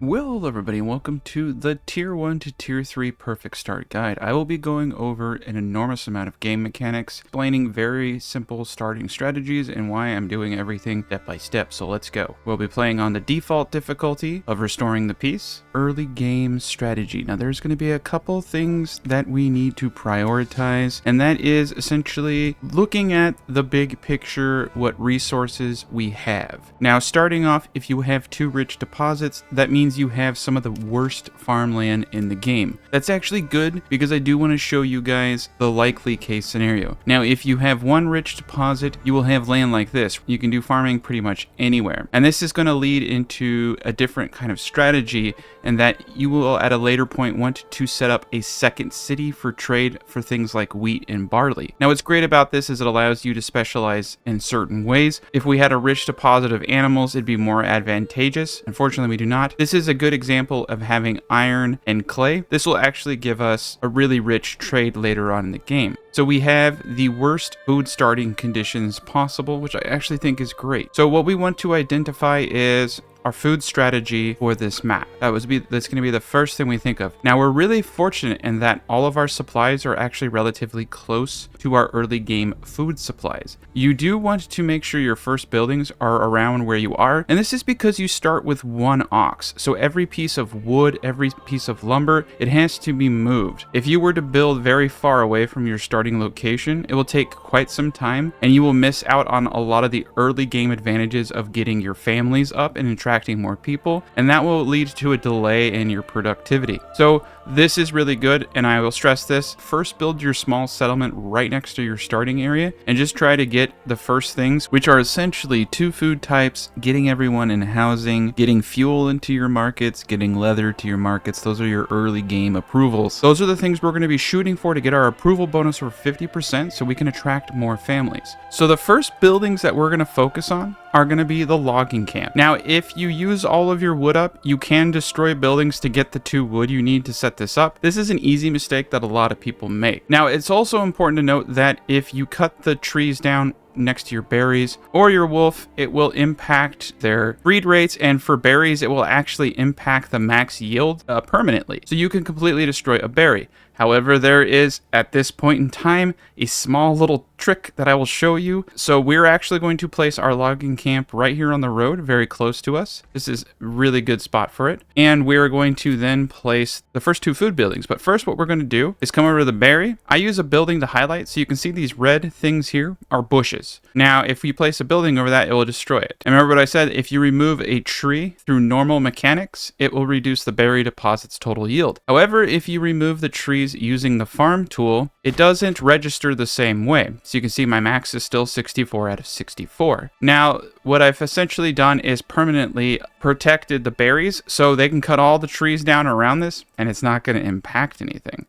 Well, hello everybody, and welcome to the Tier 1 to Tier 3 Perfect Start Guide. I will be going over an enormous amount of game mechanics, explaining very simple starting strategies and why I'm doing everything step by step, so let's go. We'll be playing on the default difficulty of Restoring the Peace, Early Game Strategy. Now there's going to be a couple things that we need to prioritize, and that is essentially looking at the big picture, what resources we have. Now starting off, if you have 2 rich deposits, that means you have some of the worst farmland in the game. That's actually good because I do want to show you guys the likely case scenario. Now, if you have 1 rich deposit, you will have land like this. You can do farming pretty much anywhere. And this is going to lead into a different kind of strategy, and that you will at a later point want to set up a second city for trade for things like wheat and barley. Now, what's great about this is it allows you to specialize in certain ways. If we had a rich deposit of animals, it'd be more advantageous. Unfortunately, we do not. This is a good example of having iron and clay. This will actually give us a really rich trade later on in the game. So we have the worst food starting conditions possible, which I actually think is great. So what we want to identify is our food strategy for this map. That's going to be the first thing we think of. Now, we're really fortunate in that all of our supplies are actually relatively close to our early game food supplies. You do want to make sure your first buildings are around where you are, and this is because you start with 1 ox. So every piece of wood, every piece of lumber, it has to be moved. If you were to build very far away from your starting location, it will take quite some time, and you will miss out on a lot of the early game advantages of getting your families up and attracting more people, and that will lead to a delay in your productivity. So this is really good, and I will stress this. First, build your small settlement right next to your starting area, and just try to get the first things, which are essentially 2 food types, getting everyone in housing, getting fuel into your markets, getting leather to your markets. Those are your early game approvals. Those are the things we're going to be shooting for to get our approval bonus over 50% so we can attract more families. So the first buildings that we're going to focus on are going to be the logging camp. Now, if you use all of your wood up, you can destroy buildings to get the 2 wood you need to set this up. This is an easy mistake that a lot of people make. Now, it's also important to note that if you cut the trees down next to your berries or your wolf, it will impact their breed rates, and for berries it will actually impact the max yield permanently. So you can completely destroy a berry. However, there is, at this point in time, a small little trick that I will show you. So we're actually going to place our logging camp right here on the road, very close to us. This is a really good spot for it. And we're going to then place the first 2 food buildings. But first, what we're going to do is come over to the berry. I use a building to highlight, so you can see these red things here are bushes. Now, if we place a building over that, it will destroy it. And remember what I said, if you remove a tree through normal mechanics, it will reduce the berry deposit's total yield. However, if you remove the trees using the farm tool, it doesn't register the same way. So you can see my max is still 64 out of 64. Now, what I've essentially done is permanently protected the berries, so they can cut all the trees down around this, and it's not going to impact anything.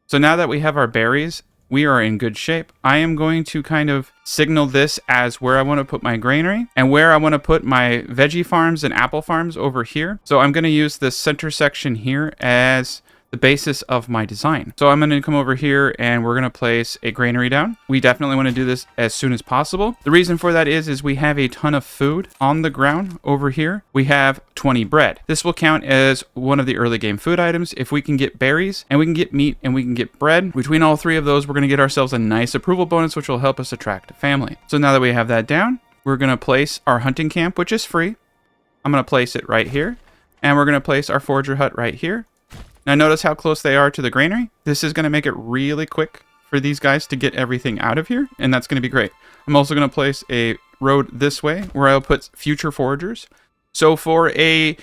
So now that we have our berries, we are in good shape. I am going to kind of signal this as where I want to put my granary and where I want to put my veggie farms and apple farms over here. So I'm going to use this center section here as the basis of my design. So I'm going to come over here and we're going to place a granary down. We definitely want to do this as soon as possible. The reason for that is we have a ton of food on the ground over here. We have 20 bread. This will count as one of the early game food items. If we can get berries and we can get meat and we can get bread, between all 3 of those, we're going to get ourselves a nice approval bonus, which will help us attract a family. So now that we have that down, we're going to place our hunting camp, which is free. I'm going to place it right here, and we're going to place our forager hut right here. Now notice how close they are to the granary. This is going to make it really quick for these guys to get everything out of here, and that's going to be great. I'm also going to place a road this way where I'll put future foragers. So for a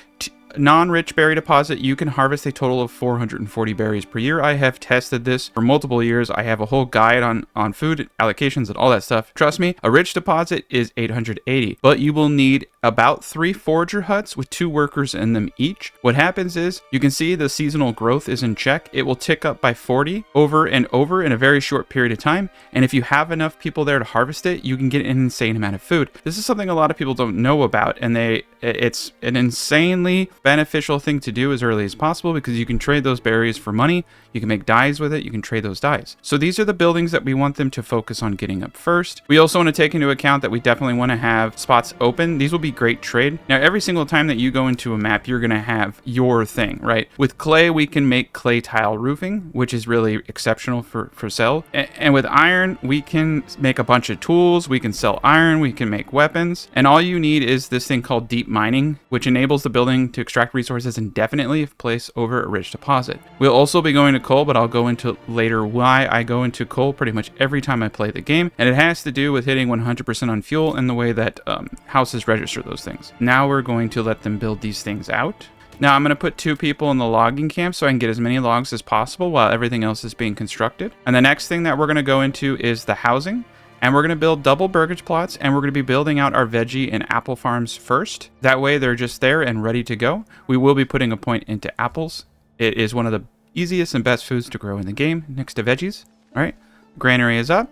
non-rich berry deposit, you can harvest a total of 440 berries per year. I have tested this for multiple years. I have a whole guide on food allocations and all that stuff. Trust me, a rich deposit is 880, but you will need about 3 forager huts with 2 workers in them each. What happens is you can see the seasonal growth is in check. It will tick up by 40 over and over in a very short period of time. And if you have enough people there to harvest it, you can get an insane amount of food. This is something a lot of people don't know about, and it's an insanely beneficial thing to do as early as possible because you can trade those berries for money. You can make dyes with it. You can trade those dyes. So these are the buildings that we want them to focus on getting up first. We also want to take into account that we definitely want to have spots open. These will be great trade. Now, every single time that you go into a map, you're going to have your thing, right? With clay, we can make clay tile roofing, which is really exceptional for sell. And with iron, we can make a bunch of tools. We can sell iron. We can make weapons. And all you need is this thing called deep mining, which enables the building to extract resources indefinitely if placed over a rich deposit. We'll also be going to coal, but I'll go into later why I go into coal pretty much every time I play the game. And it has to do with hitting 100% on fuel and the way that houses register those things. Now we're going to let them build these things out. Now I'm going to put 2 people in the logging camp so I can get as many logs as possible while everything else is being constructed. And the next thing that we're going to go into is the housing. And we're going to build double burgage plots, and we're going to be building out our veggie and apple farms first. That way they're just there and ready to go. We will be putting a point into apples. It is one of the easiest and best foods to grow in the game next to veggies. All right, granary is up.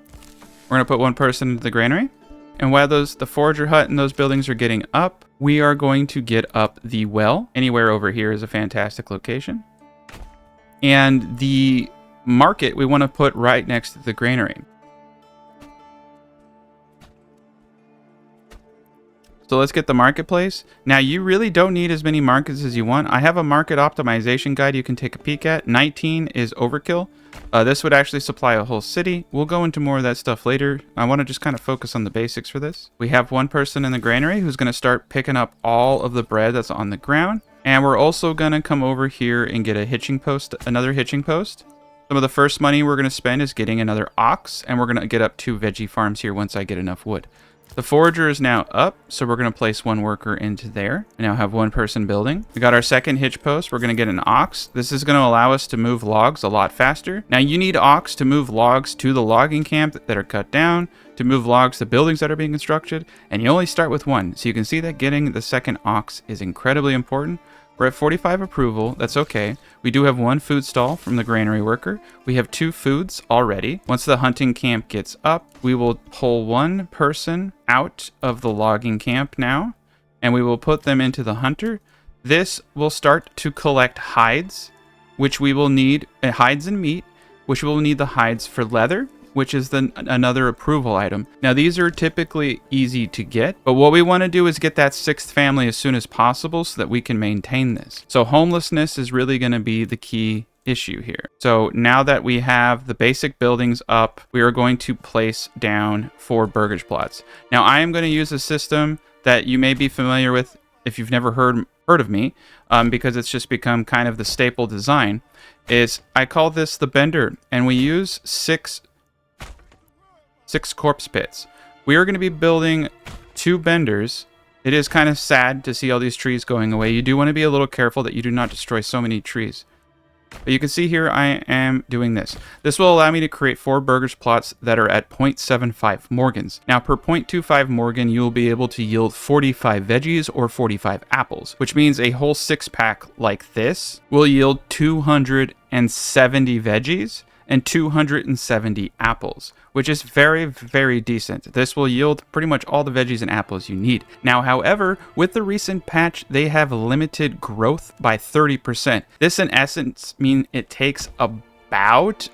We're going to put 1 person into the granary. And while the forager hut and those buildings are getting up, we are going to get up the well. Anywhere over here is a fantastic location. And the market we want to put right next to the granary. So let's get the marketplace. Now you really don't need as many markets as you want. I have a market optimization guide you can take a peek at. 19 is overkill. This would actually supply a whole city. We'll go into more of that stuff later. I want to just kind of focus on the basics for this. We have 1 person in the granary who's going to start picking up all of the bread that's on the ground. And we're also going to come over here and get a hitching post, another hitching post. Some of the first money we're going to spend is getting another ox, and we're going to get up 2 veggie farms here once I get enough wood. The forager is now up, so we're going to place 1 worker into there. We now have 1 person building. We got our second hitch post. We're going to get an ox. This is going to allow us to move logs a lot faster. Now, you need ox to move logs to the logging camp that are cut down, to move logs to buildings that are being constructed, and you only start with 1. So you can see that getting the second ox is incredibly important. We're at 45 approval. That's okay. We do have 1 food stall from the granary worker. We have 2 foods already. Once the hunting camp gets up, we will pull 1 person out of the logging camp now, and we will put them into the hunter. This will start to collect hides, which we will need, hides and meat, which we will need the hides for leather, which is another approval item. Now, these are typically easy to get, but what we want to do is get that 6th family as soon as possible so that we can maintain this. So homelessness is really going to be the key issue here. So now that we have the basic buildings up, we are going to place down 4 burgage plots. Now, I am going to use a system that you may be familiar with if you've never heard of me, because it's just become kind of the staple design. I call this the bender, and we use 6 corpse pits. We are going to be building 2 benders. It is kind of sad to see all these trees going away. You do want to be a little careful that you do not destroy so many trees. But you can see here I am doing this. This will allow me to create 4 burgage plots that are at 0.75 Morgans. Now, per 0.25 Morgan, you will be able to yield 45 veggies or 45 apples, which means a whole 6-pack like this will yield 270 veggies and 270 apples, which is very, very decent. This will yield pretty much all the veggies and apples you need. Now, however, with the recent patch, they have limited growth by 30%. This, in essence, means it takes about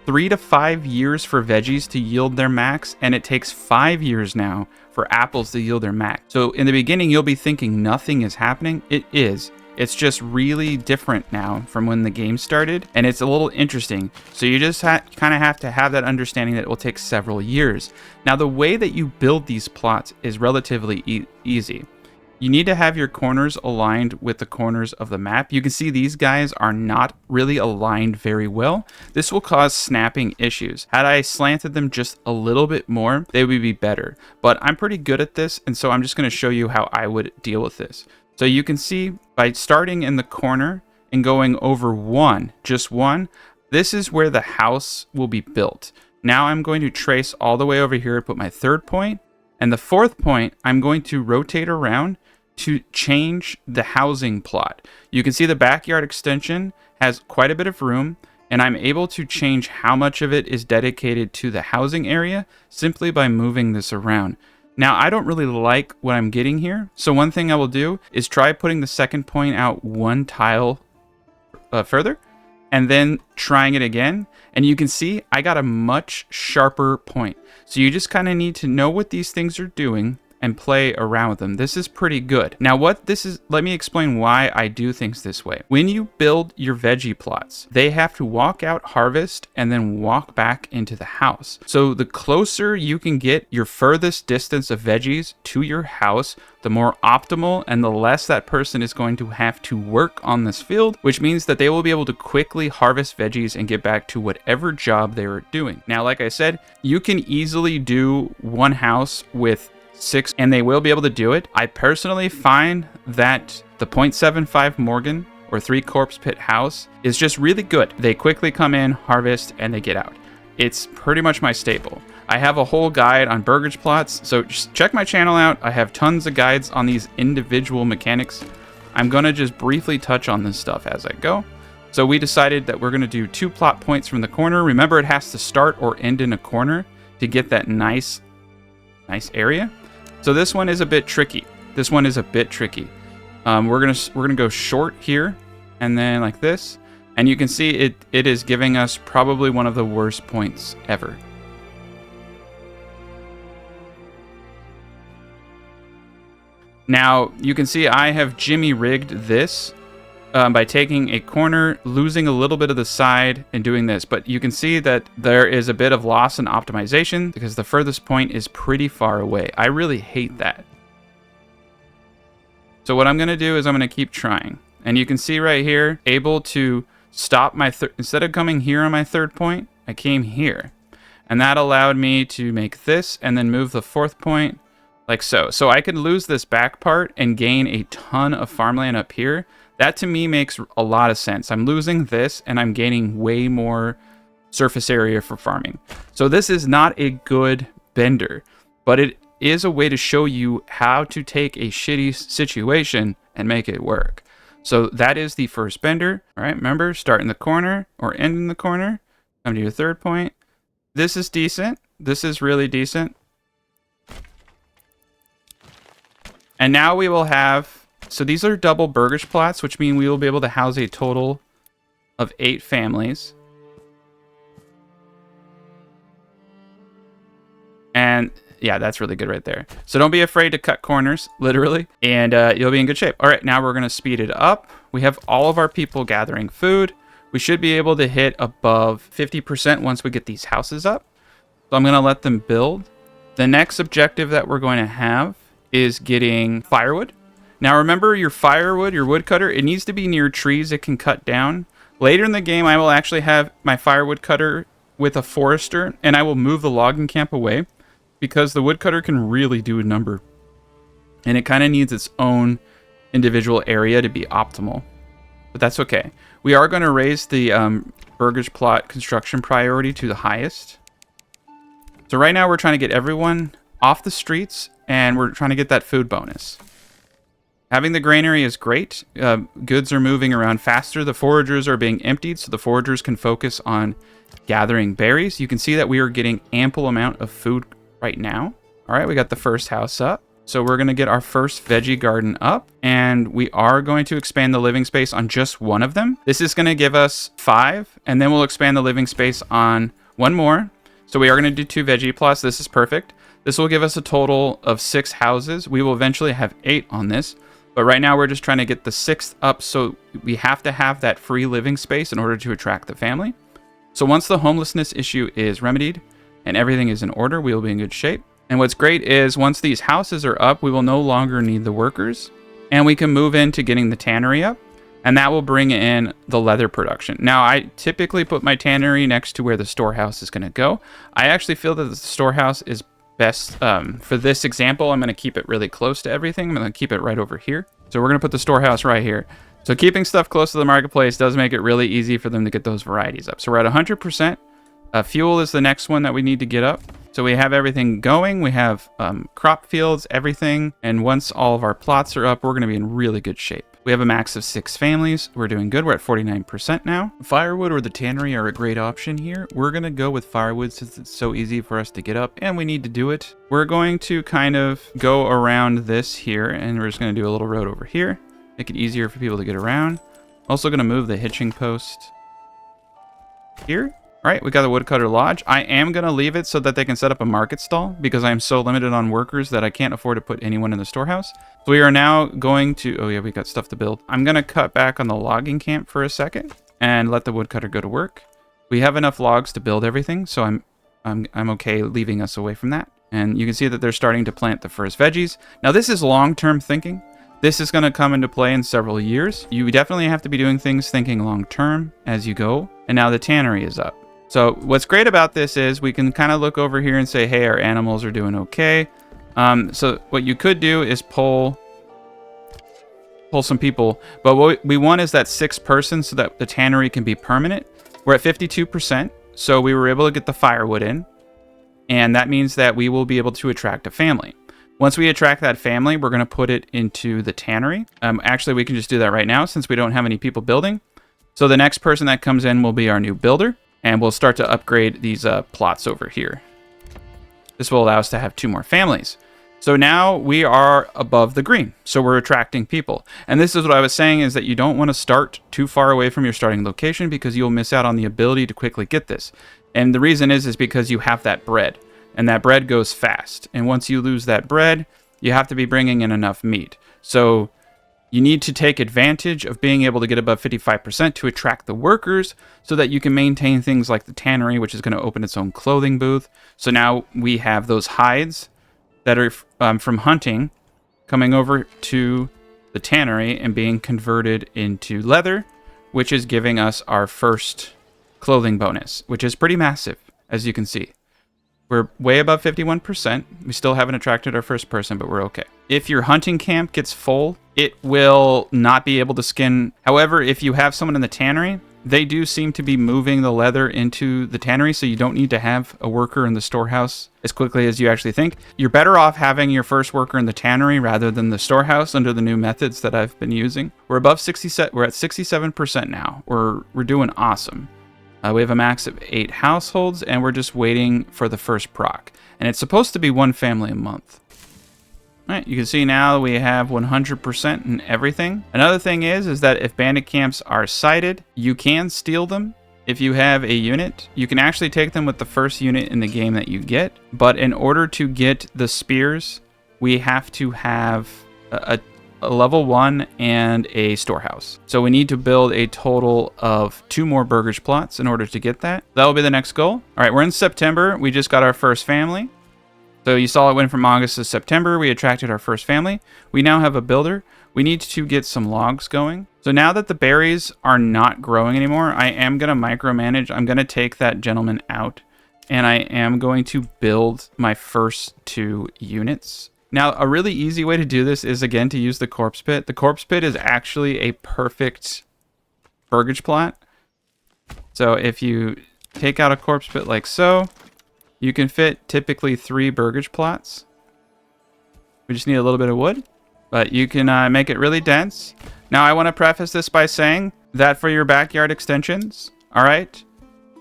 3 to 5 years for veggies to yield their max, and it takes 5 years now for apples to yield their max. So in the beginning, you'll be thinking nothing is happening. It is. It's just really different now from when the game started, and it's a little interesting. So you just kind of have to have that understanding that it will take several years. Now, the way that you build these plots is relatively easy. You need to have your corners aligned with the corners of the map. You can see these guys are not really aligned very well. This will cause snapping issues. Had I slanted them just a little bit more, they would be better. But I'm pretty good at this, and so I'm just going to show you how I would deal with this. So you can see by starting in the corner and going over 1, just 1, this is where the house will be built. Now I'm going to trace all the way over here to put my 3rd point. And the 4th point, I'm going to rotate around to change the housing plot. You can see the backyard extension has quite a bit of room, and I'm able to change how much of it is dedicated to the housing area simply by moving this around. Now, I don't really like what I'm getting here. So one thing I will do is try putting the second point out one tile further, and then trying it again. And you can see I got a much sharper point. So you just kind of need to know what these things are doing and play around with them. This is pretty good. Now what this is, let me explain why I do things this way. When you build your veggie plots, they have to walk out, harvest, and then walk back into the house. So the closer you can get your furthest distance of veggies to your house, the more optimal and the less that person is going to have to work on this field, which means that they will be able to quickly harvest veggies and get back to whatever job they were doing. Now, like I said, you can easily do one house with 6, and they will be able to do it. I personally find that the 0.75 Morgan or 3 corpse pit house is just really good. They quickly come in, harvest, and they get out. It's pretty much my staple. I have a whole guide on Burgage plots, so just check my channel out. I have tons of guides on these individual mechanics. I'm gonna just briefly touch on this stuff as I go. So we decided that we're gonna do 2 plot points from the corner. Remember, it has to start or end in a corner to get that nice area. So this one is a bit tricky. We're gonna go short here, and then like this, and you can see it is giving us probably one of the worst points ever. Now you can see I have Jimmy rigged this by taking a corner, losing a little bit of the side, and doing this. But you can see that there is a bit of loss in optimization because the furthest point is pretty far away. I really hate that. So what I'm going to do is I'm going to keep trying. And you can see right here, able to stop my instead of coming here on my 3rd point, I came here. And that allowed me to make this and then move the 4th point like so. So I could lose this back part and gain a ton of farmland up here. That to me makes a lot of sense. I'm losing this and I'm gaining way more surface area for farming. So this is not a good bender, but it is a way to show you how to take a shitty situation and make it work. So that is the first bender. All right, remember, start in the corner or end in the corner. Come to your 3rd point. This is decent. This is really decent. And now we will have, so these are double Burgage plots, which mean we will be able to house a total of 8 families. And yeah, that's really good right there. So don't be afraid to cut corners, literally, and you'll be in good shape. All right, now we're going to speed it up. We have all of our people gathering food. We should be able to hit above 50% once we get these houses up. So I'm going to let them build. The next objective that we're going to have is getting firewood. Now remember, your firewood, your woodcutter, it needs to be near trees it can cut down. Later in the game, I will actually have my firewood cutter with a forester, and I will move the logging camp away because the woodcutter can really do a number. And it kind of needs its own individual area to be optimal. But that's okay. We are going to raise the Burgage plot construction priority to the highest. So right now we're trying to get everyone off the streets, and we're trying to get that food bonus. Having the granary is great. Goods are moving around faster. The foragers are being emptied, so the foragers can focus on gathering berries. You can see that we are getting ample amount of food right now. All right, we got the first house up. So we're going to get our first veggie garden up, and we are going to expand the living space on just one of them. This is going to give us 5, and then we'll expand the living space on one more. So we are going to do 2 veggie plots. This is perfect. This will give us a total of 6 houses. We will eventually have 8 on this. But right now we're just trying to get the 6th up, so we have to have that free living space in order to attract the family. So once the homelessness issue is remedied and everything is in order, we will be in good shape. And what's great is once these houses are up, we will no longer need the workers, and we can move into getting the tannery up, and that will bring in the leather production. Now, I typically put my tannery next to where the storehouse is going to go. I actually feel that the storehouse is best. For this example, I'm going to keep it really close to everything. I'm going to keep it right over here. So we're going to put the storehouse right here. So keeping stuff close to the marketplace does make it really easy for them to get those varieties up. So we're at 100%. Fuel is the next one that we need to get up. So we have everything going. We have crop fields, everything. And once all of our plots are up, we're going to be in really good shape. We have a max of 6 families. We're doing good. We're at 49% now. Firewood or the tannery are a great option here. We're going to go with firewood since it's so easy for us to get up and we need to do it. We're going to kind of go around this here, and we're just going to do a little road over here. Make it easier for people to get around. Also going to move the hitching post here. All right, we got the woodcutter lodge. I am going to leave it so that they can set up a market stall because I'm so limited on workers that I can't afford to put anyone in the storehouse. So we are now going to, oh yeah, we got stuff to build. I'm going to cut back on the logging camp for a second and let the woodcutter go to work. We have enough logs to build everything, so I'm okay leaving us away from that. And you can see that they're starting to plant the first veggies. Now this is long-term thinking. This is going to come into play in several years. You definitely have to be doing things thinking long-term as you go. And now the tannery is up. So what's great about this is we can kind of look over here and say, hey, our animals are doing okay. So what you could do is pull some people. But what we want is that 6th person so that the tannery can be permanent. We're at 52%. So we were able to get the firewood in. And that means that we will be able to attract a family. Once we attract that family, we're going to put it into the tannery. Actually, we can just do that right now since we don't have any people building. So the next person that comes in will be our new builder. And we'll start to upgrade these plots over here. This will allow us to have 2 more families. So now we are above the green. So we're attracting people. And this is what I was saying, is that you don't want to start too far away from your starting location because you'll miss out on the ability to quickly get this. And the reason is because you have that bread. And that bread goes fast. And once you lose that bread, you have to be bringing in enough meat. So you need to take advantage of being able to get above 55% to attract the workers so that you can maintain things like the tannery, which is going to open its own clothing booth. So now we have those hides that are from hunting coming over to the tannery and being converted into leather, which is giving us our first clothing bonus, which is pretty massive, as you can see. We're way above 51%. We still haven't attracted our first person, but we're okay. If your hunting camp gets full, it will not be able to skin. However, if you have someone in the tannery, they do seem to be moving the leather into the tannery, so you don't need to have a worker in the storehouse as quickly as you actually think. You're better off having your first worker in the tannery rather than the storehouse under the new methods that I've been using. We're above 67. We're at 67% now. We're doing awesome. We have a max of 8 households, and we're just waiting for the first proc. And it's supposed to be 1 family a month. All right, you can see now we have 100% in everything. Another thing is that if bandit camps are sighted, you can steal them. If you have a unit, you can actually take them with the first unit in the game that you get. But in order to get the spears, we have to have a level 1 and a storehouse. So we need to build a total of 2 more Burgage plots in order to get that. That will be the next goal. All right, we're in September. We just got our first family. So you saw it went from August to September. We attracted our first family. We now have a builder. We need to get some logs going. So now that the berries are not growing anymore, I am going to micromanage. I'm going to take that gentleman out, and I am going to build my first 2 units. Now, a really easy way to do this is, again, to use the corpse pit. The corpse pit is actually a perfect Burgage plot. So if you take out a corpse pit like so, you can fit typically 3 Burgage plots. We just need a little bit of wood, but you can make it really dense. Now, I want to preface this by saying that for your backyard extensions, all right,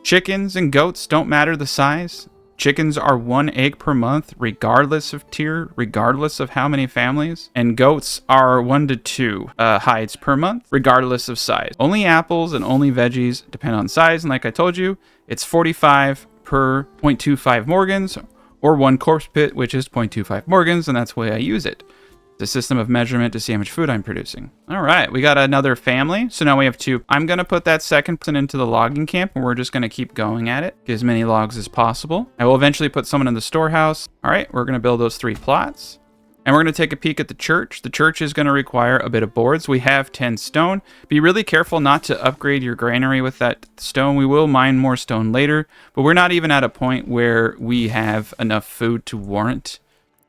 chickens and goats don't matter the size. Chickens are 1 egg per month, regardless of tier, regardless of how many families. And goats are 1 to 2 hides per month, regardless of size. Only apples and only veggies depend on size. And like I told you, it's 45 per 0.25 Morgans, or 1 corpse pit, which is 0.25 Morgans, and that's the way I use it. The system of measurement to see how much food I'm producing. All right, we got another family. So now we have 2. I'm going to put that second person into the logging camp, and we're just going to keep going at it. Get as many logs as possible. I will eventually put someone in the storehouse. All right, we're going to build those 3 plots. And we're going to take a peek at the church. The church is going to require a bit of boards. We have 10 stone. Be really careful not to upgrade your granary with that stone. We will mine more stone later, but we're not even at a point where we have enough food to warrant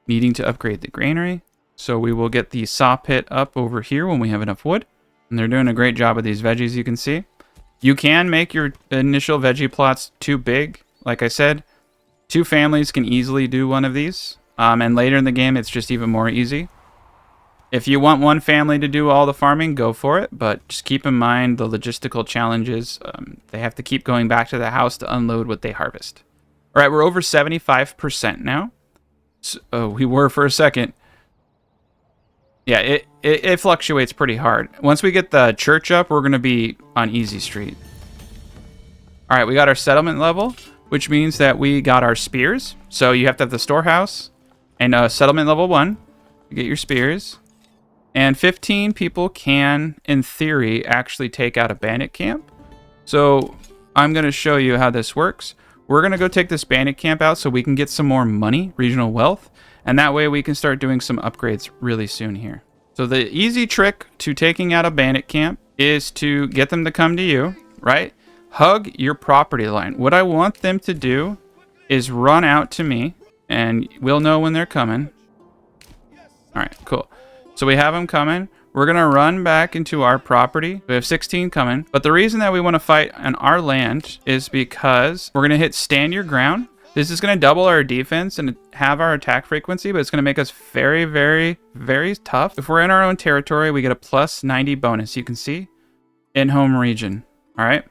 needing to upgrade the granary. So we will get the saw pit up over here when we have enough wood. And they're doing a great job with these veggies, you can see. You can make your initial veggie plots too big. Like I said, 2 families can easily do one of these. And later in the game, it's just even more easy. If you want one family to do all the farming, go for it. But just keep in mind the logistical challenges. They have to keep going back to the house to unload what they harvest. All right, we're over 75% now. So, we were for a second. Yeah, it fluctuates pretty hard. Once we get the church up, we're going to be on easy street. All right, we got our settlement level, which means that we got our spears. So you have to have the storehouse and settlement level 1 to get your spears. And 15 people can, in theory, actually take out a bandit camp. So I'm going to show you how this works. We're going to go take this bandit camp out so we can get some more money, regional wealth. And that way we can start doing some upgrades really soon here. So the easy trick to taking out a bandit camp is to get them to come to you, right? Hug your property line. What I want them to do is run out to me, and we'll know when they're coming. All right, cool. So we have them coming. We're going to run back into our property. We have 16 coming. But the reason that we want to fight on our land is because we're going to hit stand your ground. This is going to double our defense and have our attack frequency, but it's going to make us very, very, very tough. If we're in our own territory, we get a plus 90 bonus. You can see in home region. All right.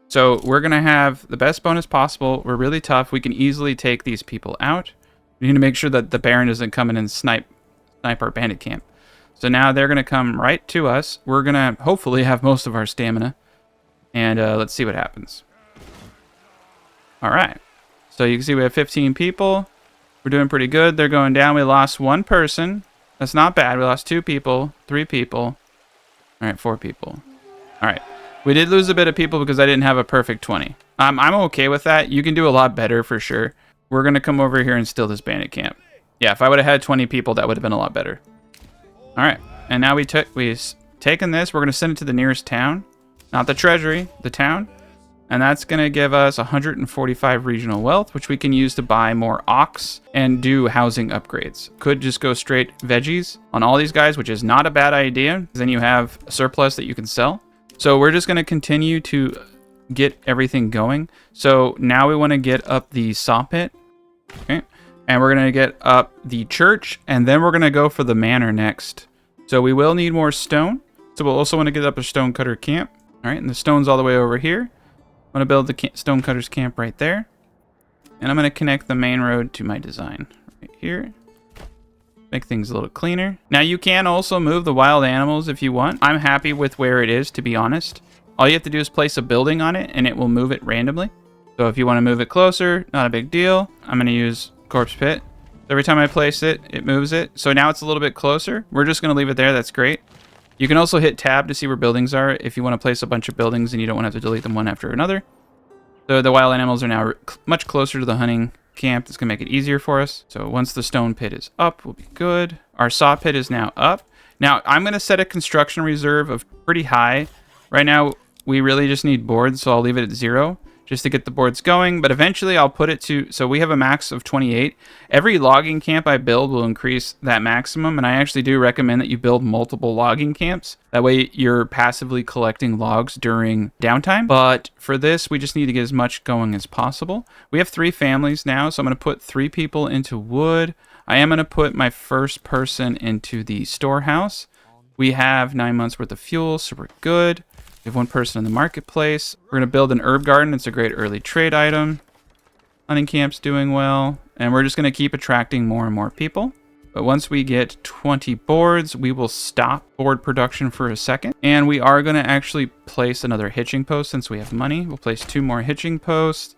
So we're going to have the best bonus possible. We're really tough. We can easily take these people out. We need to make sure that the Baron doesn't come in and snipe our bandit camp. So now they're going to come right to us. We're going to hopefully have most of our stamina. And let's see what happens. All right. So you can see we have 15 people. We're doing pretty good. They're going down. We lost one person. That's not bad. We lost 2 people, 3 people. All right, 4 people. All right. We did lose a bit of people because I didn't have a perfect 20. I'm okay with that. You can do a lot better for sure. We're going to come over here and steal this bandit camp. Yeah, if I would have had 20 people, that would have been a lot better. All right. And now we've taken this. We're going to send it to the nearest town. Not the treasury, the town. And that's going to give us 145 regional wealth, which we can use to buy more ox and do housing upgrades. Could just go straight veggies on all these guys, which is not a bad idea. Then you have a surplus that you can sell. So we're just going to continue to get everything going. So now we want to get up the saw pit. Okay. And we're going to get up the church. And then we're going to go for the manor next. So we will need more stone. So we'll also want to get up a stonecutter camp. All right. And the stone's all the way over here. I'm going to build the stonecutter's camp right there. And I'm going to connect the main road to my design right here. Make things a little cleaner. Now you can also move the wild animals if you want. I'm happy with where it is, to be honest. All you have to do is place a building on it and it will move it randomly. So if you want to move it closer, not a big deal. I'm going to use corpse pit. Every time I place it, it moves it. So now it's a little bit closer. We're just going to leave it there. That's great. You can also hit tab to see where buildings are if you want to place a bunch of buildings and you don't want to have to delete them one after another. So the wild animals are now much closer to the hunting camp. It's going to make it easier for us. So once the stone pit is up, we'll be good. Our saw pit is now up. Now I'm going to set a construction reserve of pretty high. Right now we really just need boards, so I'll leave it at 0 just to get the boards going. But eventually I'll put it to, so we have a max of 28. Every logging camp I build will increase that maximum. And I actually do recommend that you build multiple logging camps. That way you're passively collecting logs during downtime. But for this, we just need to get as much going as possible. We have 3 families now, so I'm going to put 3 people into wood. I am going to put my first person into the storehouse. We have 9 months worth of fuel, so we're good. We have 1 person in the marketplace. We're going to build an herb garden. It's a great early trade item. Hunting camp's doing well. And we're just going to keep attracting more and more people. But once we get 20 boards, we will stop board production for a second. And we are going to actually place another hitching post since we have money. We'll place 2 more hitching posts.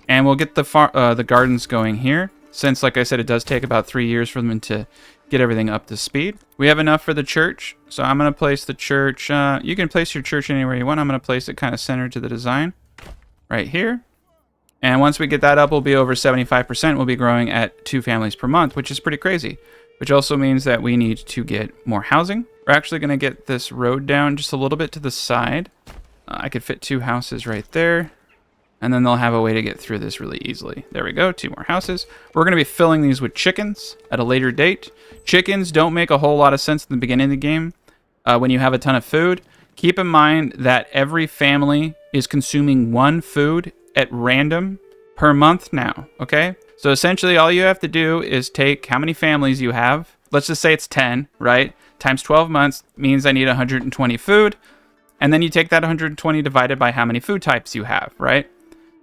And we'll get the gardens going here. Since, like I said, it does take about 3 years for them to get everything up to speed. We have enough for the church, so I'm going to place the church. You can place your church anywhere you want. I'm going to place it kind of centered to the design right here. And once we get that up, we'll be over 75%. We'll be growing at 2 families per month, which is pretty crazy, which also means that we need to get more housing. We're actually going to get this road down just a little bit to the side. I could fit 2 houses right there. And then they'll have a way to get through this really easily. There we go, 2 more houses. We're going to be filling these with chickens at a later date. Chickens don't make a whole lot of sense in the beginning of the game when you have a ton of food. Keep in mind that every family is consuming 1 food at random per month now, okay? So essentially all you have to do is take how many families you have. Let's just say it's 10, right? times 12 months means I need 120 food. And then you take that 120 divided by how many food types you have, right?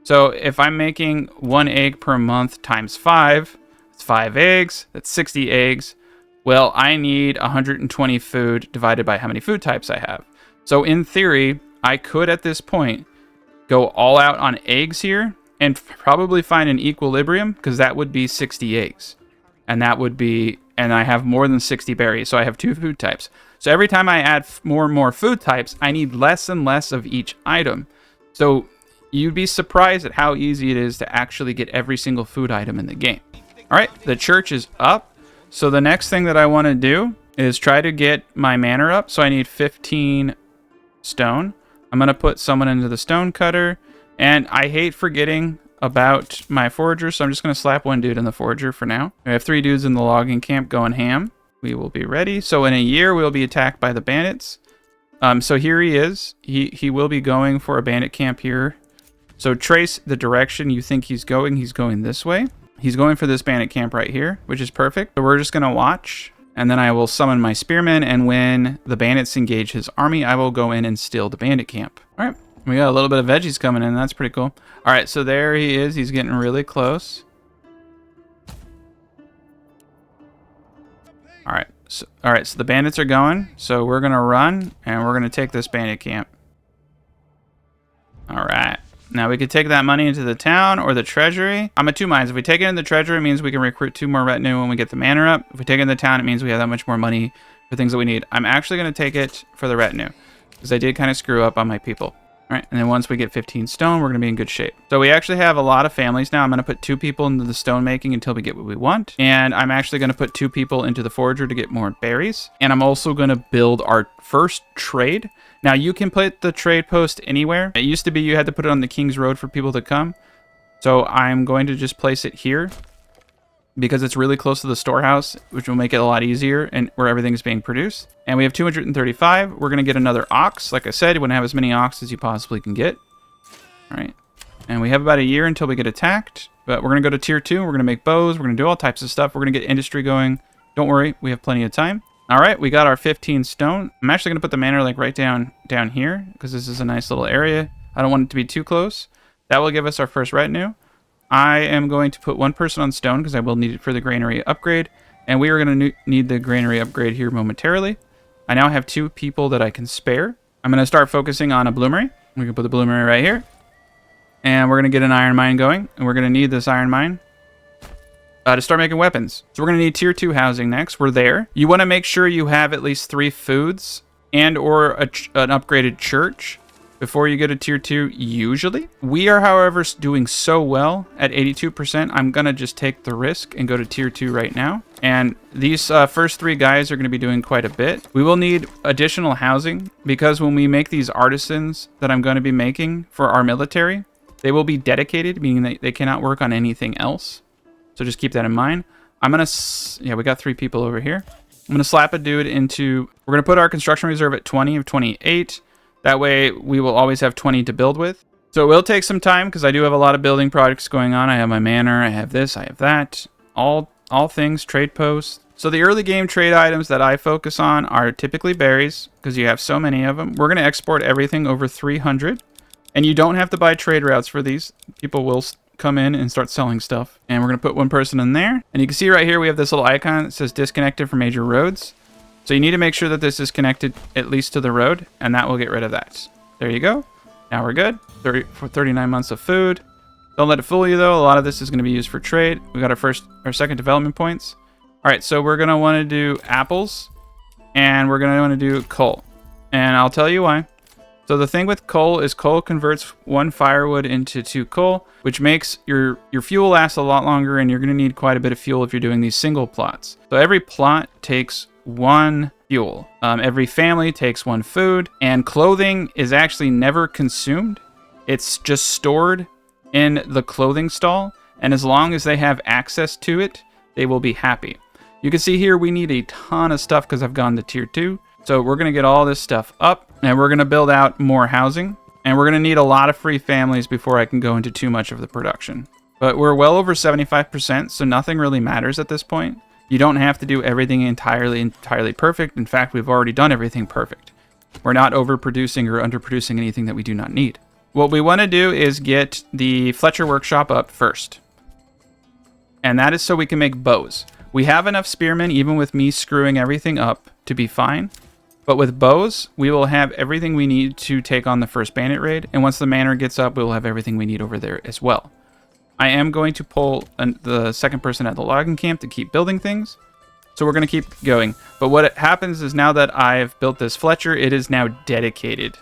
So if I'm making 1 egg per month times 5, it's 5 eggs, that's 60 eggs. Well, I need 120 food divided by how many food types I have. So in theory, I could at this point go all out on eggs here and probably find an equilibrium, because that would be 60 eggs. And that would be, and I have more than 60 berries, so I have 2 food types. So every time I add more and more food types, I need less and less of each item. So you'd be surprised at how easy it is to actually get every single food item in the game. All right, the church is up. So the next thing that I want to do is try to get my manor up. So I need 15 stone. I'm going to put someone into the stone cutter. And I hate forgetting about my forager, so I'm just going to slap 1 dude in the forager for now. We have 3 dudes in the logging camp going ham. We will be ready. So in a year, we'll be attacked by the bandits. So here he is. He will be going for a bandit camp here. So trace the direction you think he's going. He's going this way. He's going for this bandit camp right here, which is perfect. So we're just going to watch. And then I will summon my spearmen. And when the bandits engage his army, I will go in and steal the bandit camp. All right. We got a little bit of veggies coming in. That's pretty cool. All right. So there he is. He's getting really close. All right. So the bandits are going. So we're going to run and we're going to take this bandit camp. All right. Now we could take that money into the town or the treasury. I'm at 2 minds. If we take it in the treasury, it means we can recruit 2 more retinue when we get the manor up. If we take it in the town, it means we have that much more money for things that we need. I'm actually going to take it for the retinue because I did kind of screw up on my people. All right, and then once we get 15 stone, we're going to be in good shape. So we actually have a lot of families now. I'm going to put 2 people into the stone making until we get what we want. And I'm actually going to put 2 people into the forager to get more berries. And I'm also going to build our first trade. Now, you can put the trade post anywhere. It used to be you had to put it on the King's Road for people to come. So I'm going to just place it here because it's really close to the storehouse, which will make it a lot easier and where everything is being produced. And we have 235. We're going to get another ox. Like I said, you want to have as many ox as you possibly can get. All right. And we have about a year until we get attacked. But we're going to go to tier 2. We're going to make bows. We're going to do all types of stuff. We're going to get industry going. Don't worry. We have plenty of time. All right. We got our 15 stone. I'm actually going to put the manor like right down here because this is a nice little area. I don't want it to be too close. That will give us our first retinue. I am going to put 1 person on stone because I will need it for the granary upgrade. And we are going to need the granary upgrade here momentarily. I now have 2 people that I can spare. I'm going to start focusing on a bloomery. We can put the bloomery right here. And we're going to get an iron mine going. And we're going to need this iron mine to start making weapons. So we're going to need tier 2 housing next. We're there. You want to make sure you have at least 3 foods and or an upgraded church before you go to tier 2 usually. We are, however, doing so well at 82%. I'm going to just take the risk and go to tier 2 right now. And these first 3 guys are going to be doing quite a bit. We will need additional housing because when we make these artisans that I'm going to be making for our military, they will be dedicated, meaning they cannot work on anything else. So just keep that in mind. I'm going to, yeah, we got 3 people over here. I'm going to slap a dude into, we're going to put our construction reserve at 20 of 28. That way we will always have 20 to build with. So it will take some time because I do have a lot of building projects going on. I have my manor, I have this, I have that. All things trade posts. So the early game trade items that I focus on are typically berries because you have so many of them. We're going to export everything over 300. And you don't have to buy trade routes for these. People will come in and start selling stuff. And we're going to put 1 person in there. And you can see right here we have this little icon that says disconnected from major roads. So you need to make sure that this is connected at least to the road, and that will get rid of that. There you go. Now we're good. 39 months of food. Don't let it fool you though. A lot of this is going to be used for trade. We got our second development points. All right, so we're going to want to do apples, and we're going to want to do coal. And I'll tell you why. So the thing with coal is coal converts 1 firewood into 2 coal, which makes your fuel last a lot longer, and you're going to need quite a bit of fuel if you're doing these single plots. So every plot takes 1 fuel. Every family takes 1 food, and clothing is actually never consumed. It's just stored in the clothing stall, and as long as they have access to it, they will be happy. You can see here we need a ton of stuff because I've gone to tier 2. So we're going to get all this stuff up, and we're going to build out more housing, and we're going to need a lot of free families before I can go into too much of the production. But we're well over 75%, so nothing really matters at this point. You don't have to do everything entirely perfect. In fact, we've already done everything perfect. We're not overproducing or underproducing anything that we do not need. What we want to do is get the Fletcher workshop up first. And that is so we can make bows. We have enough spearmen, even with me screwing everything up, to be fine. But with bows, we will have everything we need to take on the first bandit raid. And once the manor gets up, we will have everything we need over there as well. I am going to pull the second person at the logging camp to keep building things. So we're going to keep going. But what happens is now that I've built this Fletcher, it is now dedicated.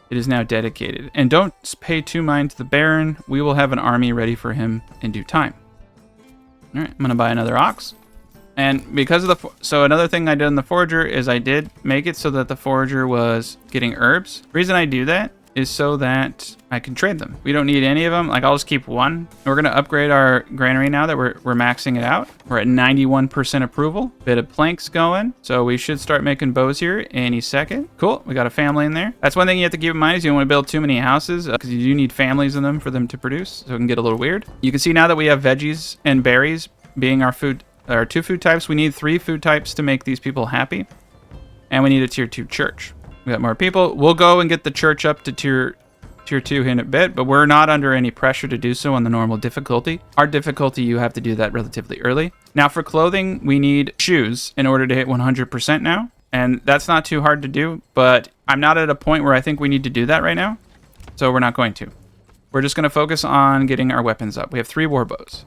It is now dedicated. And don't pay too mind to the Baron. We will have an army ready for him in due time. All right, I'm going to buy another ox. And because of so another thing I did in the forager is I did make it so that the forager was getting herbs. The reason I do that is so that I can trade them. We don't need any of them. Like, I'll just keep one. We're going to upgrade our granary now that we're maxing it out. We're at 91% approval. Bit of planks going. So we should start making bows here any second. Cool. We got a family in there. That's one thing you have to keep in mind is you don't want to build too many houses because you do need families in them for them to produce. So it can get a little weird. You can see now that we have veggies and berries being our food, our 2 food types. We need 3 food types to make these people happy. And we need a tier 2 church. We got more people. We'll go and get the church up to tier 2 in a bit, but we're not under any pressure to do so on the normal difficulty. Our difficulty, you have to do that relatively early. Now for clothing, we need shoes in order to hit 100% now. And that's not too hard to do, but I'm not at a point where I think we need to do that right now. So we're not going to. We're just going to focus on getting our weapons up. We have 3 war bows.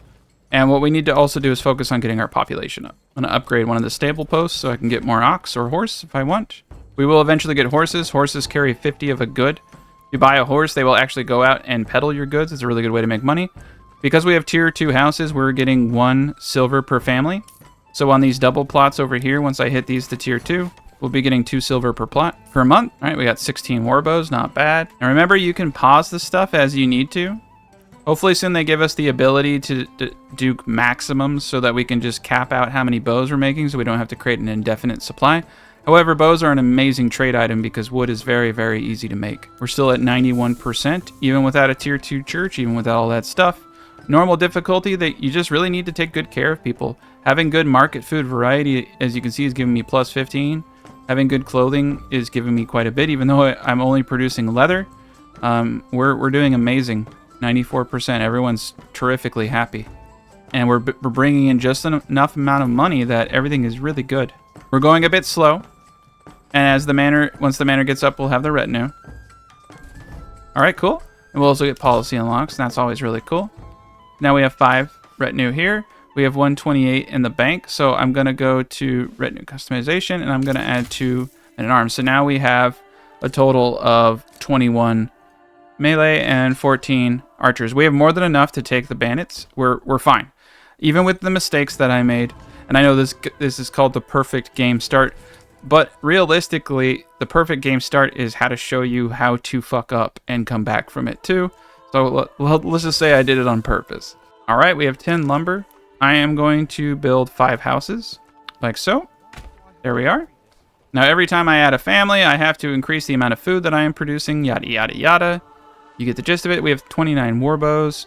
And what we need to also do is focus on getting our population up. I'm going to upgrade one of the stable posts so I can get more ox or horse if I want. We will eventually get horses. Horses carry 50 of a good. If you buy a horse, they will actually go out and peddle your goods. It's a really good way to make money. Because we have tier 2 houses, we're getting 1 silver per family. So on these double plots over here, once I hit these to tier 2, we'll be getting 2 silver per plot per month. All right, we got 16 warbows, not bad. And remember, you can pause the stuff as you need to. Hopefully soon they give us the ability to do maximums so that we can just cap out how many bows we're making so we don't have to create an indefinite supply. However, bows are an amazing trade item because wood is very, very easy to make. We're still at 91%, even without a tier 2 church, even without all that stuff. Normal difficulty that you just really need to take good care of people. Having good market food variety, as you can see, is giving me plus 15. Having good clothing is giving me quite a bit, even though I'm only producing leather. We're doing amazing. 94%. Everyone's terrifically happy. And we're bringing in just enough amount of money that everything is really good. We're going a bit slow. And as once the manor gets up, we'll have the retinue. All right, cool. And we'll also get policy unlocks, and that's always really cool. Now we have 5 retinue here. We have 128 in the bank, so I'm going to go to retinue customization, and I'm going to add 2 and an arm. So now we have a total of 21 melee and 14 archers. We have more than enough to take the bandits. We're fine. Even with the mistakes that I made, and I know this is called the perfect game start, but realistically, the perfect game start is how to show you how to fuck up and come back from it too. So let's just say I did it on purpose. All right, we have 10 lumber. I am going to build 5 houses, like so. There we are. Now, every time I add a family, I have to increase the amount of food that I am producing, yada, yada, yada. You get the gist of it. We have 29 warbows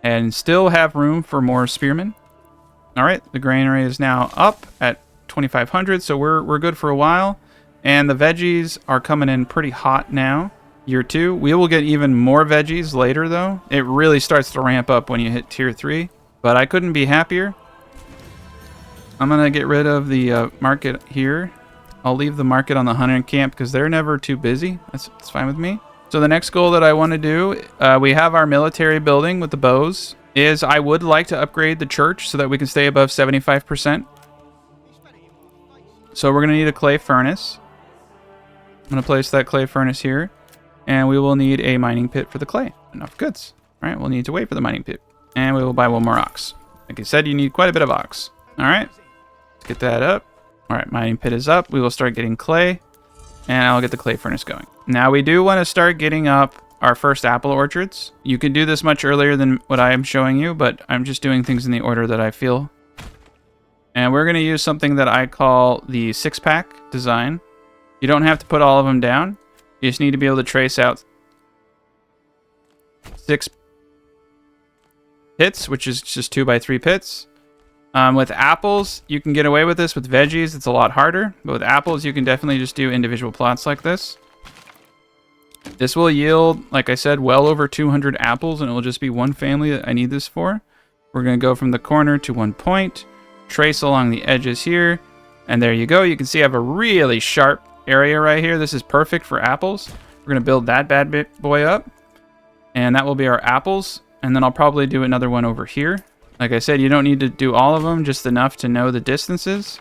and still have room for more spearmen. All right, the granary is now up at 2,500, so we're good for a while. And the veggies are coming in pretty hot now. Year 2. We will get even more veggies later, though. It really starts to ramp up when you hit tier 3. But I couldn't be happier. I'm going to get rid of the market here. I'll leave the market on the hunter camp because they're never too busy. That's fine with me. So the next goal that I want to do, we have our military building with the bows, is I would like to upgrade the church so that we can stay above 75%. So we're going to need a clay furnace. I'm going to place that clay furnace here. And we will need a mining pit for the clay. Enough goods. All right, we'll need to wait for the mining pit. And we will buy 1 more ox. Like I said, you need quite a bit of ox. All right, let's get that up. All right, mining pit is up. We will start getting clay. And I'll get the clay furnace going. Now we do want to start getting up our first apple orchards. You can do this much earlier than what I am showing you, but I'm just doing things in the order that I feel. And we're going to use something that I call the 6-pack design. You don't have to put all of them down. You just need to be able to trace out 6 pits, which is just 2 by 3 pits. With apples, you can get away with this. With veggies, it's a lot harder. But with apples, you can definitely just do individual plots like this. This will yield, like I said, well over 200 apples, and it will just be one family that I need this for. We're going to go from the corner to one point, trace along the edges here, and there you go. You can see I have a really sharp area right here. This is perfect for apples. We're going to build that bad boy up, and that will be our apples. And then I'll probably do another one over here. Like I said, you don't need to do all of them, just enough to know the distances.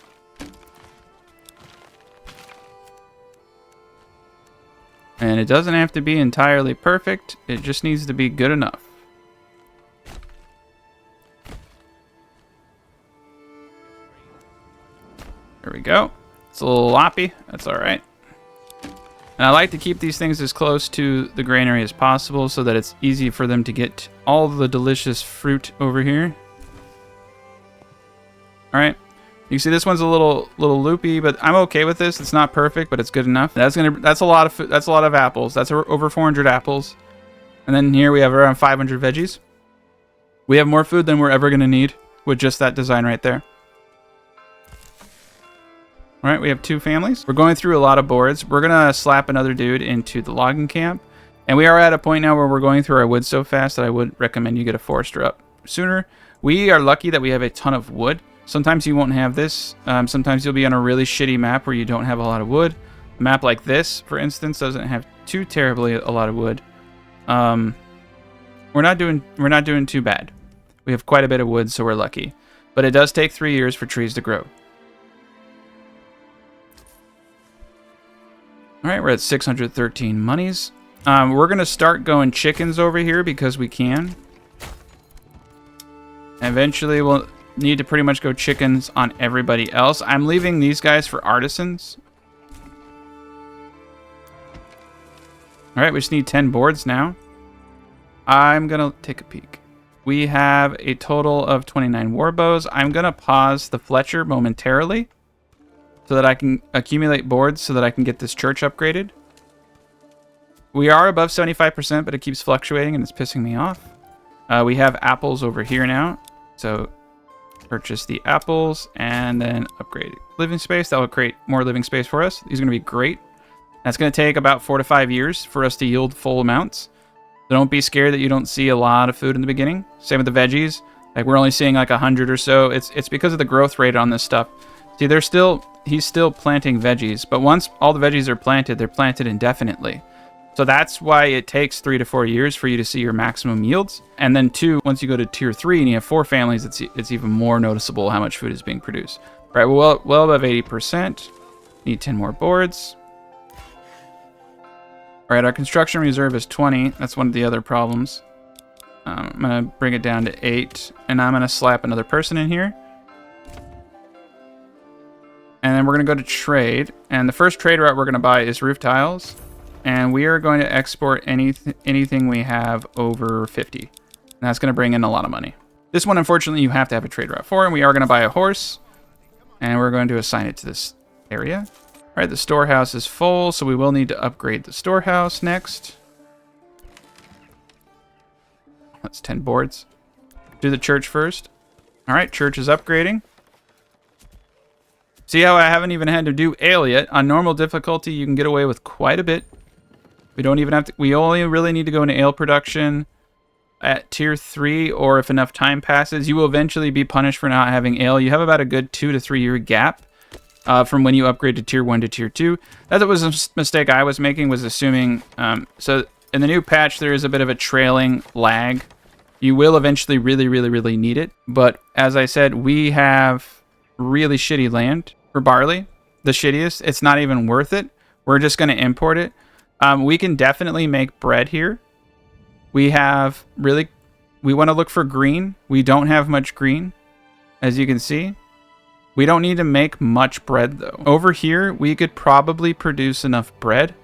And it doesn't have to be entirely perfect. It just needs to be good enough. There we go. It's a little loppy. That's all right. And I like to keep these things as close to the granary as possible so that it's easy for them to get all the delicious fruit over here. All right. You can see this one's a little loopy, but I'm okay with this. It's not perfect, but it's good enough. That's a lot of that's a lot of apples. That's over 400 apples. And then here we have around 500 veggies. We have more food than we're ever going to need with just that design right there. All right, we have 2 families. We're going through a lot of boards. We're going to slap another dude into the logging camp. And we are at a point now where we're going through our wood so fast that I would recommend you get a forester up sooner. We are lucky that we have a ton of wood. Sometimes you won't have this. Sometimes you'll be on a really shitty map where you don't have a lot of wood. A map like this, for instance, doesn't have too terribly a lot of wood. We're not doing too bad. We have quite a bit of wood, so we're lucky. But it does take 3 years for trees to grow. All right, we're at 613 monies. We're going to start going chickens over here because we can. Eventually, we'll need to pretty much go chickens on everybody else. I'm leaving these guys for artisans. All right, we just need 10 boards now. I'm going to take a peek. We have a total of 29 warbows. I'm going to pause the Fletcher momentarily so that I can accumulate boards so that I can get this church upgraded. We are above 75%, but it keeps fluctuating and it's pissing me off. We have apples over here now. So purchase the apples and then upgrade living space. That will create more living space for us. These are going to be great. That's going to take about 4 to 5 years for us to yield full amounts. So don't be scared that you don't see a lot of food in the beginning. Same with the veggies. Like we're only seeing like 100 or so. It's because of the growth rate on this stuff. See, he's still planting veggies, but once all the veggies are planted, they're planted indefinitely. So that's why it takes 3 to 4 years for you to see your maximum yields. And then 2, once you go to tier 3 and you have 4 families, it's even more noticeable how much food is being produced. All right, well above 80%. Need 10 more boards. All right, our construction reserve is 20. That's one of the other problems. I'm going to bring it down to 8, and I'm going to slap another person in here. And then we're going to go to trade. And the first trade route we're going to buy is roof tiles. And we are going to export anything we have over 50. And that's going to bring in a lot of money. This one, unfortunately, you have to have a trade route for. And we are going to buy a horse. And we're going to assign it to this area. All right, the storehouse is full, so we will need to upgrade the storehouse next. That's 10 boards. Do the church first. All right, church is upgrading. See how I haven't even had to do ale yet? On normal difficulty, you can get away with quite a bit. We don't even have to. We only really need to go into ale production at tier 3, or if enough time passes, you will eventually be punished for not having ale. You have about a good 2 to 3 year gap from when you upgrade to tier 1 to tier 2. That was a mistake I was making, was assuming. So in the new patch, there is a bit of a trailing lag. You will eventually really need it. But as I said, we have really shitty land for barley. The shittiest. It's not even worth it. We're just going to import it. We can definitely make bread here. We want to look for green. We don't have much green, as you can see. We don't need to make much bread, though. Over here, we could probably produce enough bread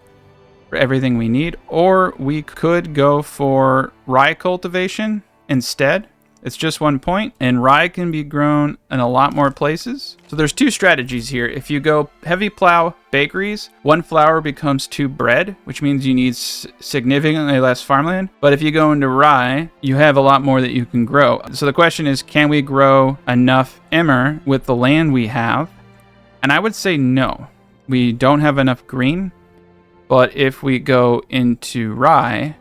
for everything we need, or we could go for rye cultivation instead. It's just 1 point, and rye can be grown in a lot more places. So there's 2 strategies here. If you go heavy plow bakeries, 1 flour becomes 2 bread, which means you need significantly less farmland. But if you go into rye, you have a lot more that you can grow. So the question is, can we grow enough emmer with the land we have? And I would say no. We don't have enough green. But if we go into rye,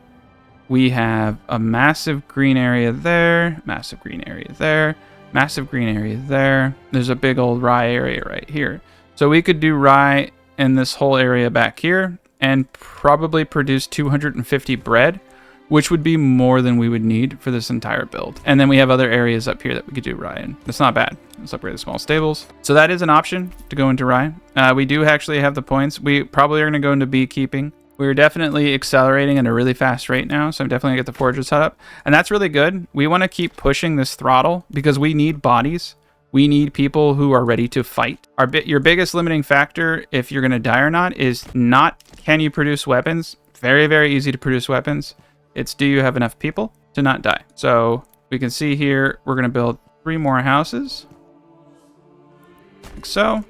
we have a massive green area there, massive green area there, massive green area there. There's a big old rye area right here. So we could do rye in this whole area back here and probably produce 250 bread, which would be more than we would need for this entire build. And then we have other areas up here that we could do rye in. That's not bad. Let's upgrade the small stables. So that is an option to go into rye. We do actually have the points. We probably are going to go into beekeeping. We're definitely accelerating at a really fast rate now, so I'm definitely going to get the forger set up. And that's really good. We want to keep pushing this throttle because we need bodies. We need people who are ready to fight. Your biggest limiting factor, if you're going to die or not, is not can you produce weapons. Very, very easy to produce weapons. It's do you have enough people to not die. So we can see here, we're going to build 3 more houses. Like so.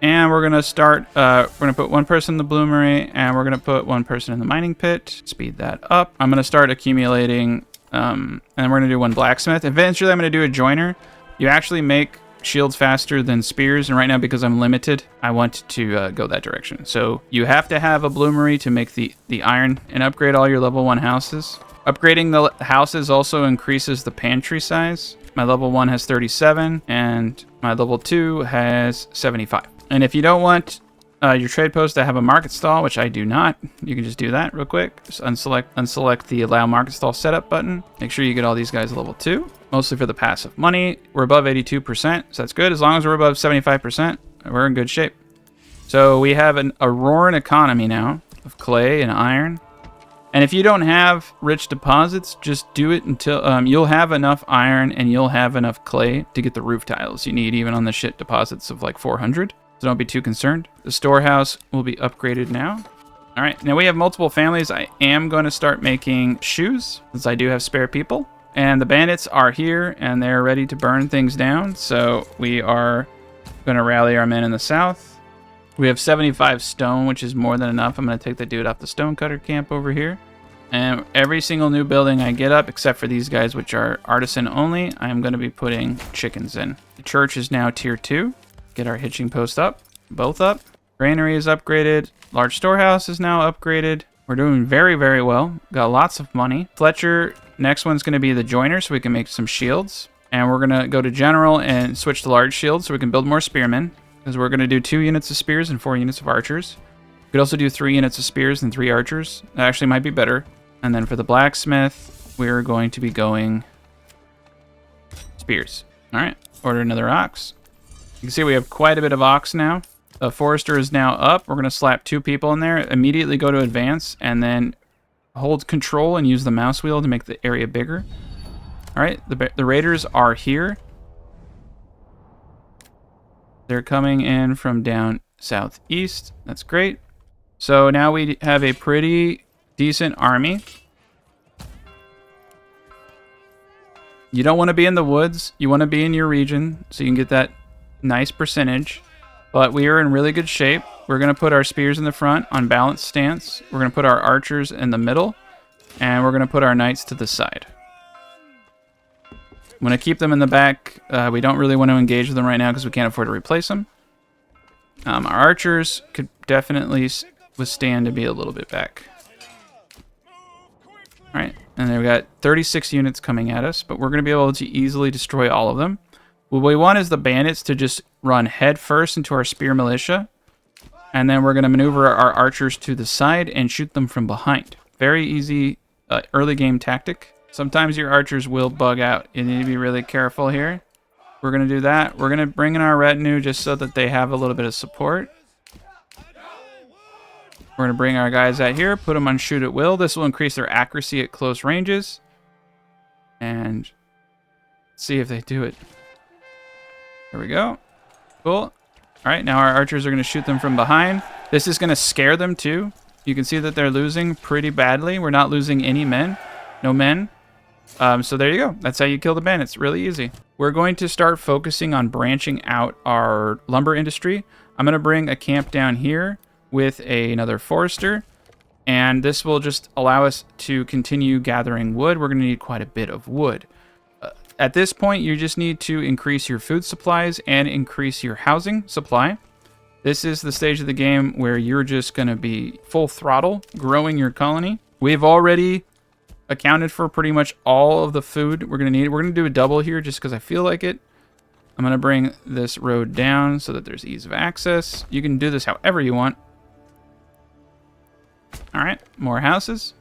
And we're going to start, we're going to put 1 person in the bloomery, and we're going to put 1 person in the mining pit. Speed that up. I'm going to start accumulating, and then we're going to do 1 blacksmith. Eventually, I'm going to do a joiner. You actually make shields faster than spears, and right now, because I'm limited, I want to go that direction. So you have to have a bloomery to make the iron and upgrade all your level 1 houses. Upgrading the houses also increases the pantry size. My level 1 has 37, and my level 2 has 75. And if you don't want your trade post to have a market stall, which I do not, you can just do that real quick. Just unselect the allow market stall setup button. Make sure you get all these guys level 2, mostly for the passive money. We're above 82%, so that's good. As long as we're above 75%, we're in good shape. So we have a roaring economy now of clay and iron. And if you don't have rich deposits, just do it until you'll have enough iron and you'll have enough clay to get the roof tiles you need, even on the shit deposits of like 400. So don't be too concerned. The storehouse will be upgraded now. All right, now we have multiple families. I am going to start making shoes since I do have spare people. And the bandits are here and they're ready to burn things down. So we are going to rally our men in the south. We have 75 stone, which is more than enough. I'm going to take the dude off the stonecutter camp over here. And every single new building I get up, except for these guys, which are artisan only, I'm going to be putting chickens in. The church is now tier 2. Get our hitching post up, both up. Granary is upgraded. Large storehouse is now upgraded. We're doing very, very well. Got lots of money. Fletcher, next one's going to be the joiner, so we can make some shields. And we're going to go to general and switch to large shields so we can build more spearmen. Because we're going to do 2 units of spears and 4 units of archers. We could also do 3 units of spears and 3 archers. That actually might be better. And then for the blacksmith, we're going to be going spears. All right, order another ox. You can see we have quite a bit of ox now. The forester is now up. We're going to slap 2 people in there, immediately go to advance, and then hold control and use the mouse wheel to make the area bigger. All right, the raiders are here. They're coming in from down southeast. That's great. So now we have a pretty decent army. You don't want to be in the woods. You want to be in your region so you can get that nice percentage. But we are in really good shape. We're going to put our spears in the front on balanced stance. We're going to put our archers in the middle. And we're going to put our knights to the side. I'm going to keep them in the back. We don't really want to engage with them right now because we can't afford to replace them. Our archers could definitely withstand to be a little bit back. All right, and then we got 36 units coming at us, but we're going to be able to easily destroy all of them. What we want is the bandits to just run head first into our spear militia, and then we're going to maneuver our archers to the side and shoot them from behind. Very easy early game tactic. Sometimes your archers will bug out. You need to be really careful here. We're going to do that. We're going to bring in our retinue just so that they have a little bit of support. We're going to bring our guys out here, put them on shoot at will. This will increase their accuracy at close ranges. And see if they do it. There we go. Cool. All right, now our archers are going to shoot them from behind. This is going to scare them too. You can see that they're losing pretty badly. We're not losing any men. No men. So there you go. That's how you kill the bandits. Really easy. We're going to start focusing on branching out our lumber industry. I'm going to bring a camp down here with another forester. And this will just allow us to continue gathering wood. We're going to need quite a bit of wood. At this point, you just need to increase your food supplies and increase your housing supply. This is the stage of the game where you're just going to be full throttle growing your colony. We've already accounted for pretty much all of the food we're going to need. We're going to do a double here just because I feel like it. I'm going to bring this road down so that there's ease of access. You can do this however you want. All right, more houses.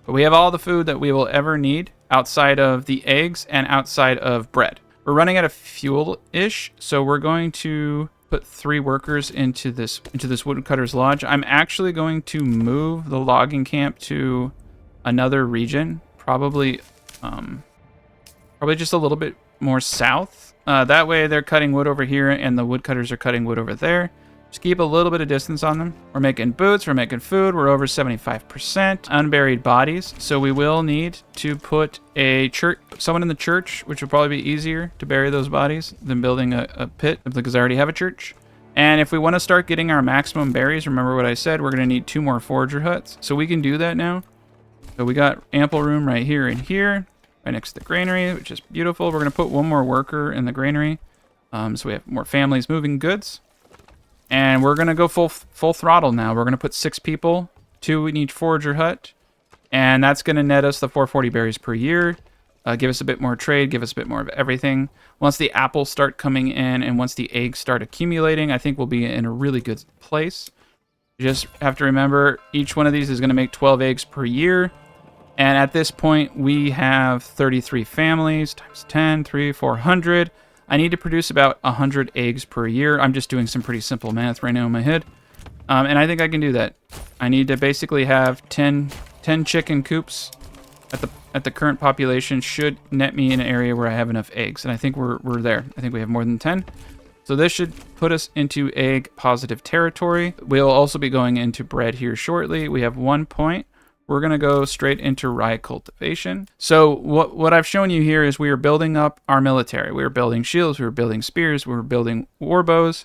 But we have all the food that we will ever need outside of the eggs and outside of bread. We're running out of fuel-ish, so we're going to put 3 workers into this woodcutter's lodge. I'm actually going to move the logging camp to another region, probably just a little bit more south. That way they're cutting wood over here and the woodcutters are cutting wood over there. Just keep a little bit of distance on them. We're making boots, we're making food, we're over 75%. Unburied bodies, so we will need to put someone in the church, which will probably be easier to bury those bodies than building a pit, because I already have a church. And if we want to start getting our maximum berries, remember what I said, we're going to need 2 more forager huts. So we can do that now. So we got ample room right here and here, right next to the granary, which is beautiful. We're going to put 1 more worker in the granary, so we have more families moving goods. And we're going to go full throttle now. We're going to put 6 people, 2 in each forager hut. And that's going to net us the 440 berries per year. Give us a bit more trade, give us a bit more of everything. Once the apples start coming in and once the eggs start accumulating, I think we'll be in a really good place. You just have to remember, each one of these is going to make 12 eggs per year. And at this point, we have 33 families times 10, 400. I need to produce about 100 eggs per year. I'm just doing some pretty simple math right now in my head. And I think I can do that. I need to basically have 10 chicken coops at the current population should net me in an area where I have enough eggs. And I think we're there. I think we have more than 10. So this should put us into egg positive territory. We'll also be going into bread here shortly. We have 1 point. We're going to go straight into rye cultivation. So what I've shown you here is we are building up our military. We are building shields, we are building spears, we are building war bows,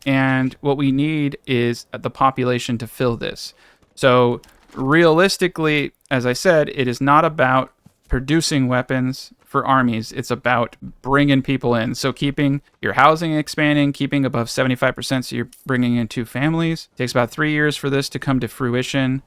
and what we need is the population to fill this. So realistically, as I said, it is not about producing weapons for armies. It's about bringing people in. So keeping your housing expanding, keeping above 75%, so you're bringing in 2 families. It takes about 3 years for this to come to fruition.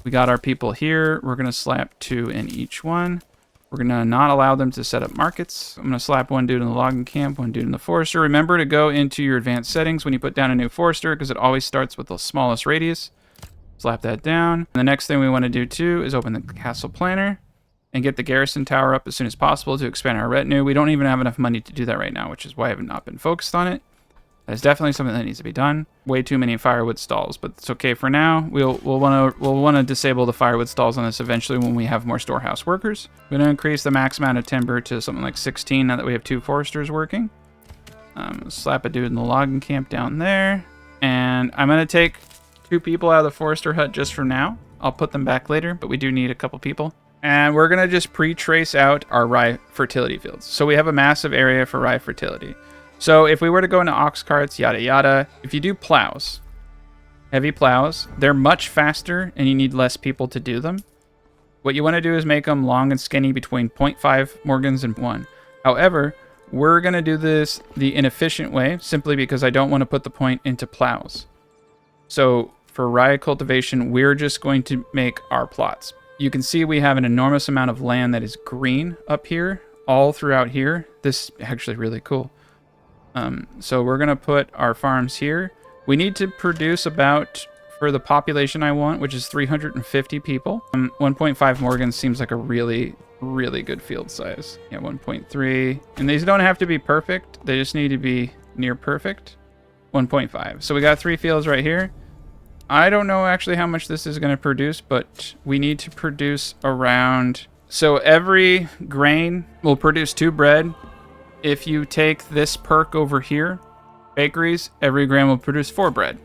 We got our people here. We're going to slap 2 in each one. We're going to not allow them to set up markets. I'm going to slap 1 dude in the logging camp, 1 dude in the forester. Remember to go into your advanced settings when you put down a new forester, because it always starts with the smallest radius. Slap that down. And the next thing we want to do too is open the castle planner and get the garrison tower up as soon as possible to expand our retinue. We don't even have enough money to do that right now, which is why I have not been focused on it. That is definitely something that needs to be done. Way too many firewood stalls, but it's okay for now. We'll want to disable the firewood stalls on this eventually when we have more storehouse workers. We're going to increase the max amount of timber to something like 16 now that we have 2 foresters working. Slap a dude in the logging camp down there. And I'm going to take 2 people out of the forester hut just for now. I'll put them back later, but we do need a couple people. And we're going to just pre-trace out our rye fertility fields. So we have a massive area for rye fertility. So if we were to go into ox carts, yada yada, if you do plows, heavy plows, they're much faster and you need less people to do them. What you want to do is make them long and skinny between 0.5 Morgans and 1. However, we're going to do this the inefficient way simply because I don't want to put the point into plows. So for rye cultivation, we're just going to make our plots. You can see we have an enormous amount of land that is green up here, all throughout here. This is actually really cool. So we're going to put our farms here. We need to produce about, for the population I want, which is 350 people. 1.5 Morgans seems like a really, really good field size. Yeah, 1.3. And these don't have to be perfect. They just need to be near perfect. 1.5. So we got 3 fields right here. I don't know actually how much this is going to produce, but we need to produce around... So every grain will produce 2 bread. If you take this perk over here, bakeries, every grain will produce 4 bread.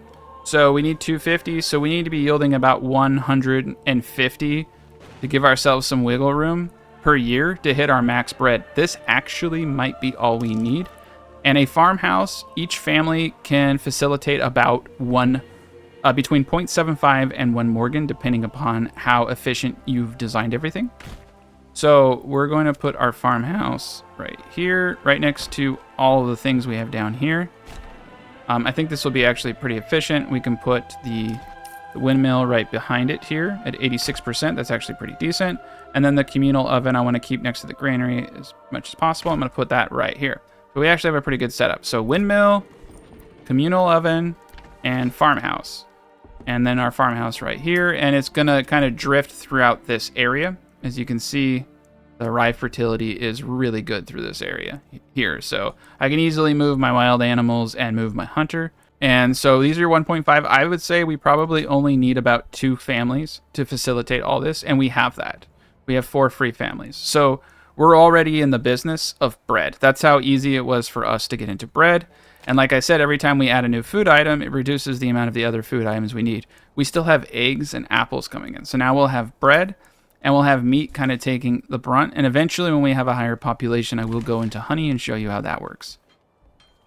So we need 250, so we need to be yielding about 150 to give ourselves some wiggle room. per year to hit our max bread. This actually might be all we need. And a farmhouse, each family can facilitate about between 0.75 and 1 Morgan, depending upon how efficient you've designed everything. So we're going to put our farmhouse right here, right next to all of the things we have down here. I think this will be actually pretty efficient. We can put the windmill right behind it here at 86%. That's actually pretty decent. And then the communal oven I want to keep next to the granary as much as possible. I'm going to put that right here. So we actually have a pretty good setup. So windmill, communal oven, and farmhouse. And then our farmhouse right here. And it's going to kind of drift throughout this area. As you can see, the rye fertility is really good through this area here. So I can easily move my wild animals and move my hunter. And so these are your 1.5. I would say we probably only need about 2 families to facilitate all this. And we have that. We have 4 free families. So we're already in the business of bread. That's how easy it was for us to get into bread. And like I said, every time we add a new food item, it reduces the amount of the other food items we need. We still have eggs and apples coming in. So now we'll have bread. And we'll have meat kind of taking the brunt. And eventually, when we have a higher population, I will go into honey and show you how that works.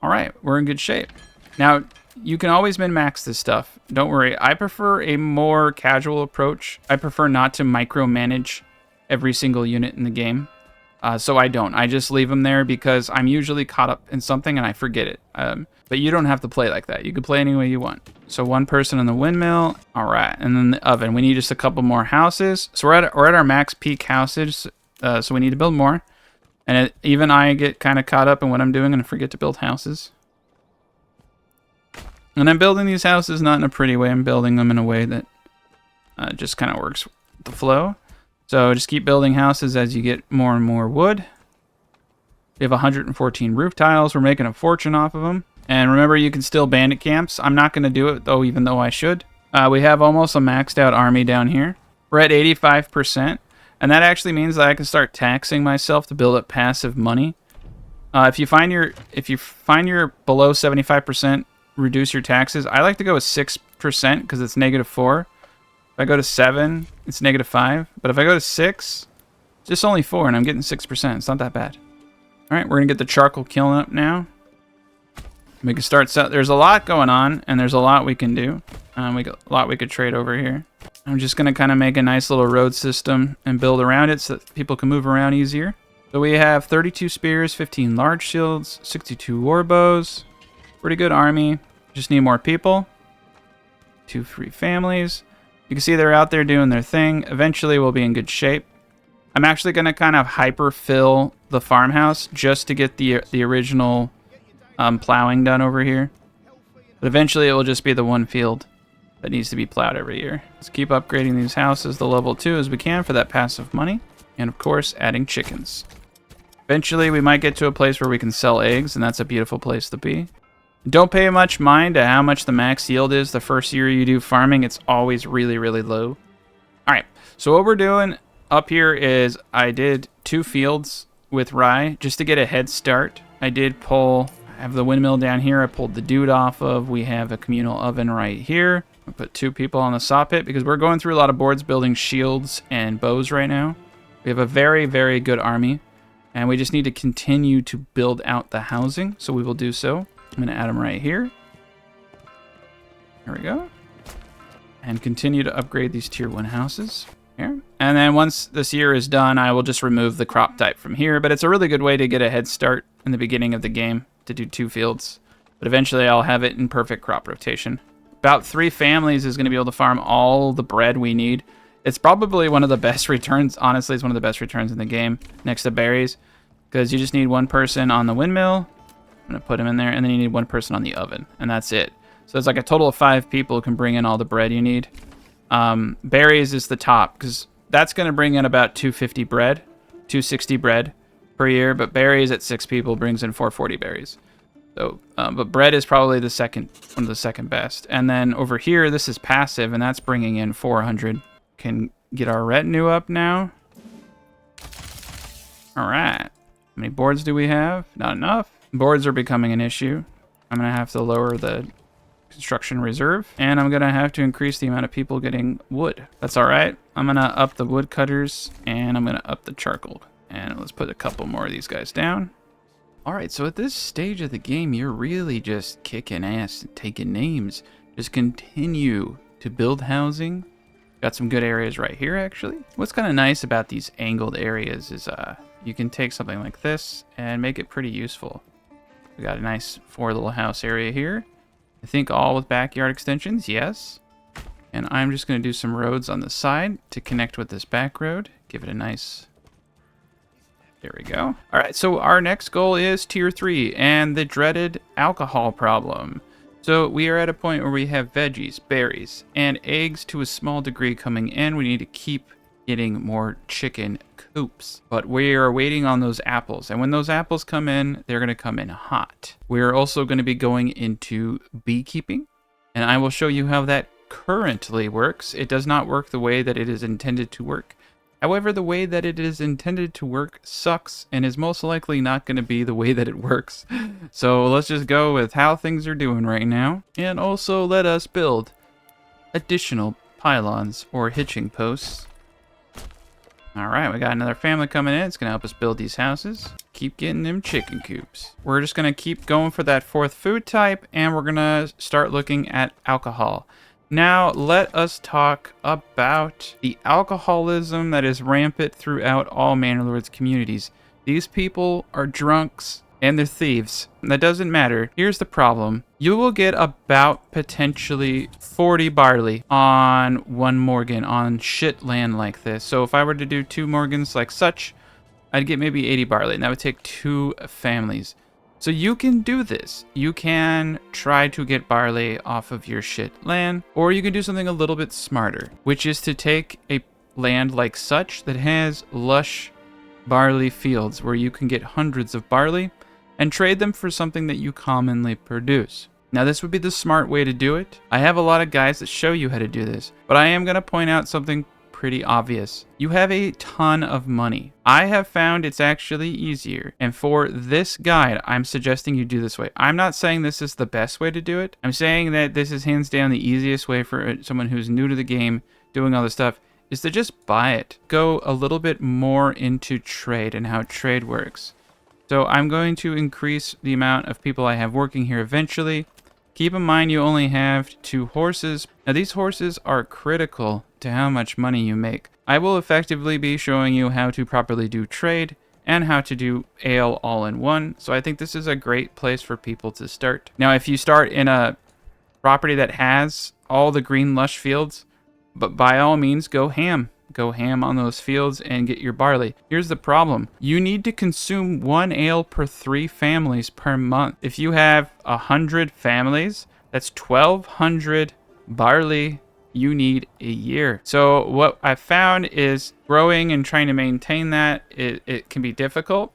All right, we're in good shape. Now, you can always min-max this stuff. Don't worry. I prefer a more casual approach. I prefer not to micromanage every single unit in the game. So I don't. I just leave them there because I'm usually caught up in something and I forget it. But you don't have to play like that. You can play any way you want. So 1 person in the windmill. All right. And then the oven. We need just a couple more houses. So we're at our max peak houses. So we need to build more. And even I get kind of caught up in what I'm doing and I forget to build houses. And I'm building these houses not in a pretty way. I'm building them in a way that just kind of works with the flow. So just keep building houses as you get more and more wood. We have 114 roof tiles. We're making a fortune off of them. And remember, you can still bandit camps. I'm not going to do it, though, even though I should. We have almost a maxed out army down here. We're at 85%. And that actually means that I can start taxing myself to build up passive money. If you find you're below 75%, reduce your taxes. I like to go with 6% because it's -4. If I go to 7, it's -5. But if I go to 6, it's just only 4, and I'm getting 6%. It's not that bad. All right, we're going to get the charcoal kiln up now. We can start... There's a lot going on, and there's a lot we can do. We got a lot we could trade over here. I'm just going to kind of make a nice little road system and build around it so that people can move around easier. So we have 32 spears, 15 large shields, 62 war bows. Pretty good army. Just need more people. 2 free families. You can see they're out there doing their thing. Eventually, we'll be in good shape. I'm actually going to kind of hyper-fill the farmhouse just to get the original plowing done over here. But eventually, it will just be the 1 field that needs to be plowed every year. Let's keep upgrading these houses to level 2 as we can for that passive money. And, of course, adding chickens. Eventually, we might get to a place where we can sell eggs, and that's a beautiful place to be. Don't pay much mind to how much the max yield is the first year you do farming. It's always really, really low. All right, so what we're doing up here is I did 2 fields with rye just to get a head start. I have the windmill down here I pulled the dude off of. We have a communal oven right here. I put 2 people on the saw pit because we're going through a lot of boards building shields and bows right now. We have a very, very good army, and we just need to continue to build out the housing, so we will do so. I'm going to add them right here. There we go. And continue to upgrade these tier 1 houses here. And then once this year is done, I will just remove the crop type from here. But it's a really good way to get a head start in the beginning of the game to do 2 fields. But eventually I'll have it in perfect crop rotation. About 3 families is going to be able to farm all the bread we need. It's probably one of the best returns. Honestly, it's one of the best returns in the game next to berries. Because you just need 1 person on the windmill. I'm going to put him in there, and then you need 1 person on the oven, and that's it. So it's like a total of 5 people who can bring in all the bread you need. Berries is the top, because that's going to bring in about 250 bread, 260 bread per year, but berries at 6 people brings in 440 berries. So, but bread is probably the one of the second best. And then over here, this is passive, and that's bringing in 400. Can get our retinue up now. All right. How many boards do we have? Not enough. Boards are becoming an issue. I'm going to have to lower the construction reserve, and I'm gonna have to increase the amount of people getting wood. That's all right. I'm gonna up the woodcutters, and I'm gonna up the charcoal. And let's put a couple more of these guys down. All right, so at this stage of the game, you're really just kicking ass and taking names. Just continue to build housing. Got some good areas right here, actually. What's kind of nice about these angled areas is you can take something like this and make it pretty useful. We got a nice 4 little house area here. I think all with backyard extensions, yes. And I'm just going to do some roads on the side to connect with this back road. Give it a nice... There we go. All right, so our next goal is tier 3 and the dreaded alcohol problem. So we are at a point where we have veggies, berries, and eggs to a small degree coming in. We need to keep getting more chicken coops. But we are waiting on those apples. And when those apples come in, they're going to come in hot. We're also going to be going into beekeeping. And I will show you how that currently works. It does not work the way that it is intended to work. However, the way that it is intended to work sucks and is most likely not going to be the way that it works. So let's just go with how things are doing right now. And also let us build additional pylons or hitching posts. All right, we got another family coming in. It's going to help us build these houses. Keep getting them chicken coops. We're just going to keep going for that 4th food type, and we're going to start looking at alcohol. Now, let us talk about the alcoholism that is rampant throughout all Manor Lords communities. These people are drunks and they're thieves. That doesn't matter. Here's the problem. You will get about potentially 40 barley on 1 Morgan on shit land like this. So if I were to do 2 Morgans like such, I'd get maybe 80 barley, and that would take 2 families. So you can do this. You can try to get barley off of your shit land, or you can do something a little bit smarter, which is to take a land like such that has lush barley fields where you can get hundreds of barley and trade them for something that you commonly produce. Now, this would be the smart way to do it. I have a lot of guides that show you how to do this, but I am going to point out something pretty obvious. You have a ton of money. I have found it's actually easier. And for this guide, I'm suggesting you do this way. I'm not saying this is the best way to do it. I'm saying that this is hands down the easiest way for someone who's new to the game doing all this stuff is to just buy it. Go a little bit more into trade and how trade works. So I'm going to increase the amount of people I have working here eventually. Keep in mind you only have 2 horses. Now these horses are critical to how much money you make. I will effectively be showing you how to properly do trade and how to do ale all in one. So I think this is a great place for people to start. Now if you start in a property that has all the green lush fields, but by all means go ham. Go ham on those fields and get your barley. Here's the problem. You need to consume 1 ale per 3 families per month. If you have 100 families, that's 1,200 barley you need a year. So what I found is growing and trying to maintain that, it can be difficult,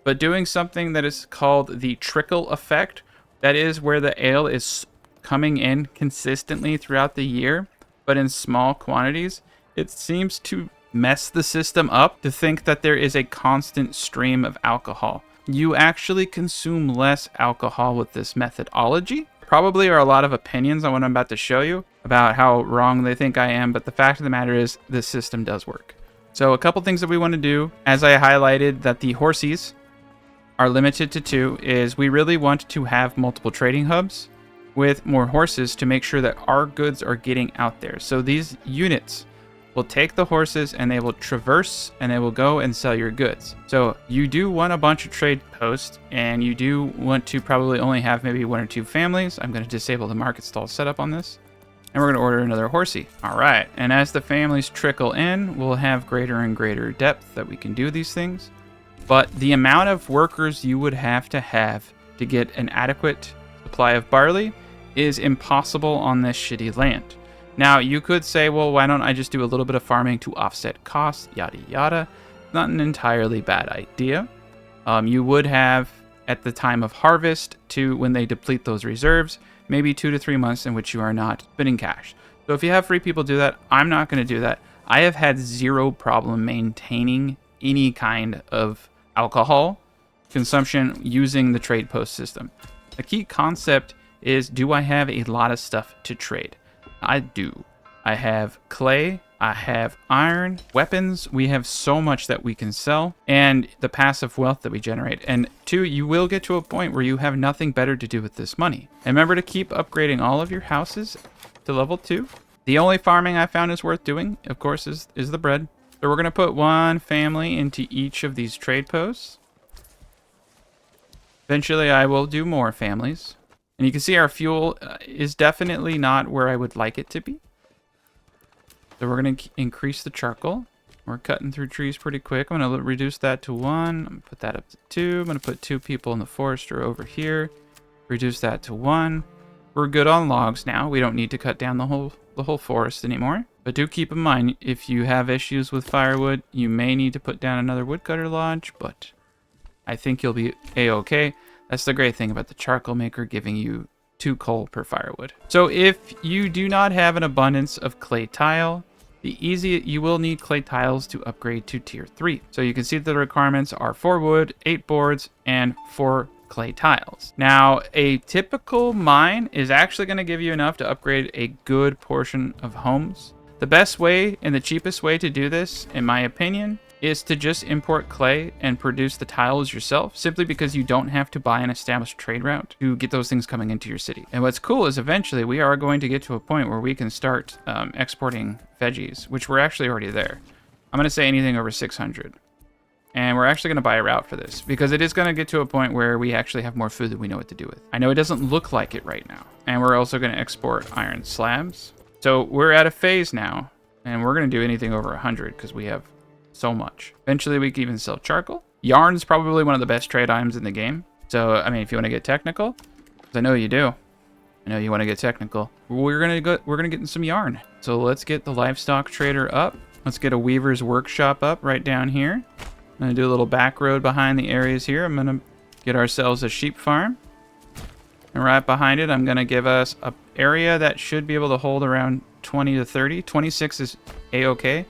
but doing something that is called the trickle effect, that is where the ale is coming in consistently throughout the year, but in small quantities, it seems to mess the system up to think that there is a constant stream of alcohol. You actually consume less alcohol with this methodology. Probably are a lot of opinions on what I'm about to show you about how wrong they think I am, but the fact of the matter is this system does work. So a couple things that we want to do, as I highlighted that the horsies are limited to 2, is we really want to have multiple trading hubs with more horses to make sure that our goods are getting out there. So these units will take the horses and they will traverse and they will go and sell your goods. So you do want a bunch of trade posts, and you do want to probably only have maybe 1 or 2 families. I'm going to disable the market stall setup on this, and we're going to order another horsey. All right, and as the families trickle in, we'll have greater and greater depth that we can do these things. But the amount of workers you would have to get an adequate supply of barley is impossible on this shitty land. Now, you could say, well, why don't I just do a little bit of farming to offset costs, yada yada. Not an entirely bad idea. You would have, at the time of harvest, to when they deplete those reserves, maybe 2 to 3 months in which you are not spending cash. So if you have free people do that, I'm not going to do that. I have had 0 problem maintaining any kind of alcohol consumption using the trade post system. The key concept is, do I have a lot of stuff to trade? I do. I have clay, I have iron, weapons. We have so much that we can sell, and the passive wealth that we generate. And 2, you will get to a point where you have nothing better to do with this money. And remember to keep upgrading all of your houses to level 2. The only farming I found is worth doing, of course, is the bread. So we're going to put 1 family into each of these trade posts. Eventually, I will do more families. And you can see our fuel is definitely not where I would like it to be. So we're going to increase the charcoal. We're cutting through trees pretty quick. I'm going to reduce that to 1. I'm going to put that up to 2. I'm going to put 2 people in the forester over here. Reduce that to 1. We're good on logs now. We don't need to cut down the whole forest anymore. But do keep in mind, if you have issues with firewood, you may need to put down another woodcutter lodge, but I think you'll be a-okay. That's the great thing about the charcoal maker giving you 2 coal per firewood. So if you do not have an abundance of clay tile, you will need clay tiles to upgrade to tier 3. So you can see that the requirements are 4 wood, 8 boards, and 4 clay tiles. Now, a typical mine is actually going to give you enough to upgrade a good portion of homes. The best way and the cheapest way to do this, in my opinion, is to just import clay and produce the tiles yourself, simply because you don't have to buy an established trade route to get those things coming into your city. And what's cool is eventually we are going to get to a point where we can start exporting veggies, which we're actually already there. I'm going to say anything over 600. And we're actually going to buy a route for this, because it is going to get to a point where we actually have more food than we know what to do with. I know it doesn't look like it right now. And we're also going to export iron slabs. So we're at a phase now, and we're going to do anything over 100 because we have so much. Eventually we can even sell charcoal. Yarn's probably one of the best trade items in the game. So, I mean, if you want to get technical, because I know you do. I know you want to get technical. We're going to get in some yarn. So let's get the livestock trader up. Let's get a weaver's workshop up right down here. I'm going to do a little back road behind the areas here. I'm going to get ourselves a sheep farm. And right behind it, I'm going to give us an area that should be able to hold around 20 to 30. 26 is a-okay.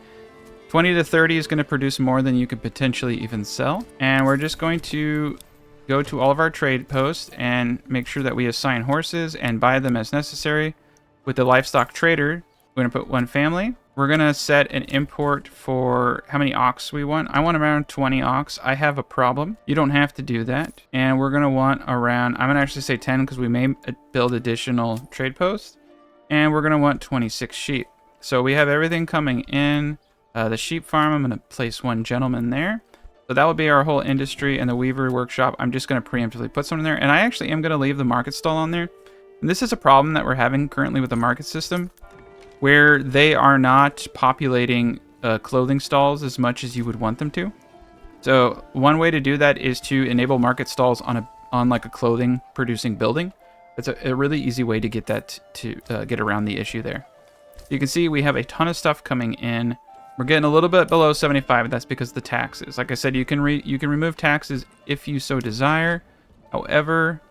20 to 30 is going to produce more than you could potentially even sell. And we're just going to go to all of our trade posts and make sure that we assign horses and buy them as necessary. With the livestock trader, we're going to put 1 family. We're going to set an import for how many ox we want. I want around 20 ox. I have a problem. You don't have to do that. And we're going to want around, I'm going to actually say 10 because we may build additional trade posts. And we're going to want 26 sheep. So we have everything coming in. The sheep farm, I'm going to place 1 gentleman there. So that will be our whole industry, and the weaver workshop, I'm just going to preemptively put someone there. And I actually am going to leave the market stall on there. And this is a problem that we're having currently with the market system, where they are not populating clothing stalls as much as you would want them to. So one way to do that is to enable market stalls on like a clothing producing building. It's a really easy way to get that to get around the issue there. You can see we have a ton of stuff coming in. We're getting a little bit below 75, but that's because of the taxes. Like I said, you can remove taxes if you so desire. However,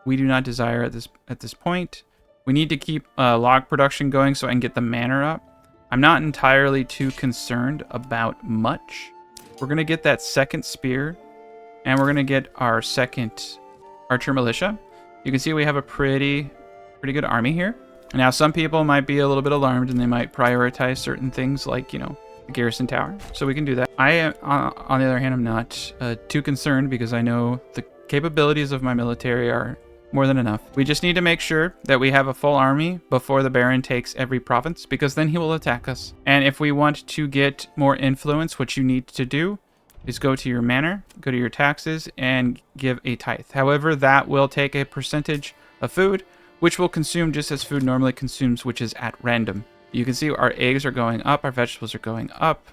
we do not desire at this point. We need to keep log production going so I can get the manor up. I'm not entirely too concerned about much. We're going to get that 2nd spear, and we're going to get our 2nd archer militia. You can see we have a pretty good army here. Now, some people might be a little bit alarmed, and they might prioritize certain things like, you know, the garrison tower. So we can do that. I am, on the other hand, I'm not too concerned because I know the capabilities of my military are more than enough. We just need to make sure that we have a full army before the Baron takes every province, because then he will attack us. And if we want to get more influence, what you need to do is go to your manor, go to your taxes, and give a tithe. However, that will take a percentage of food, which will consume just as food normally consumes, which is at random. You can see our eggs are going up, our vegetables are going up,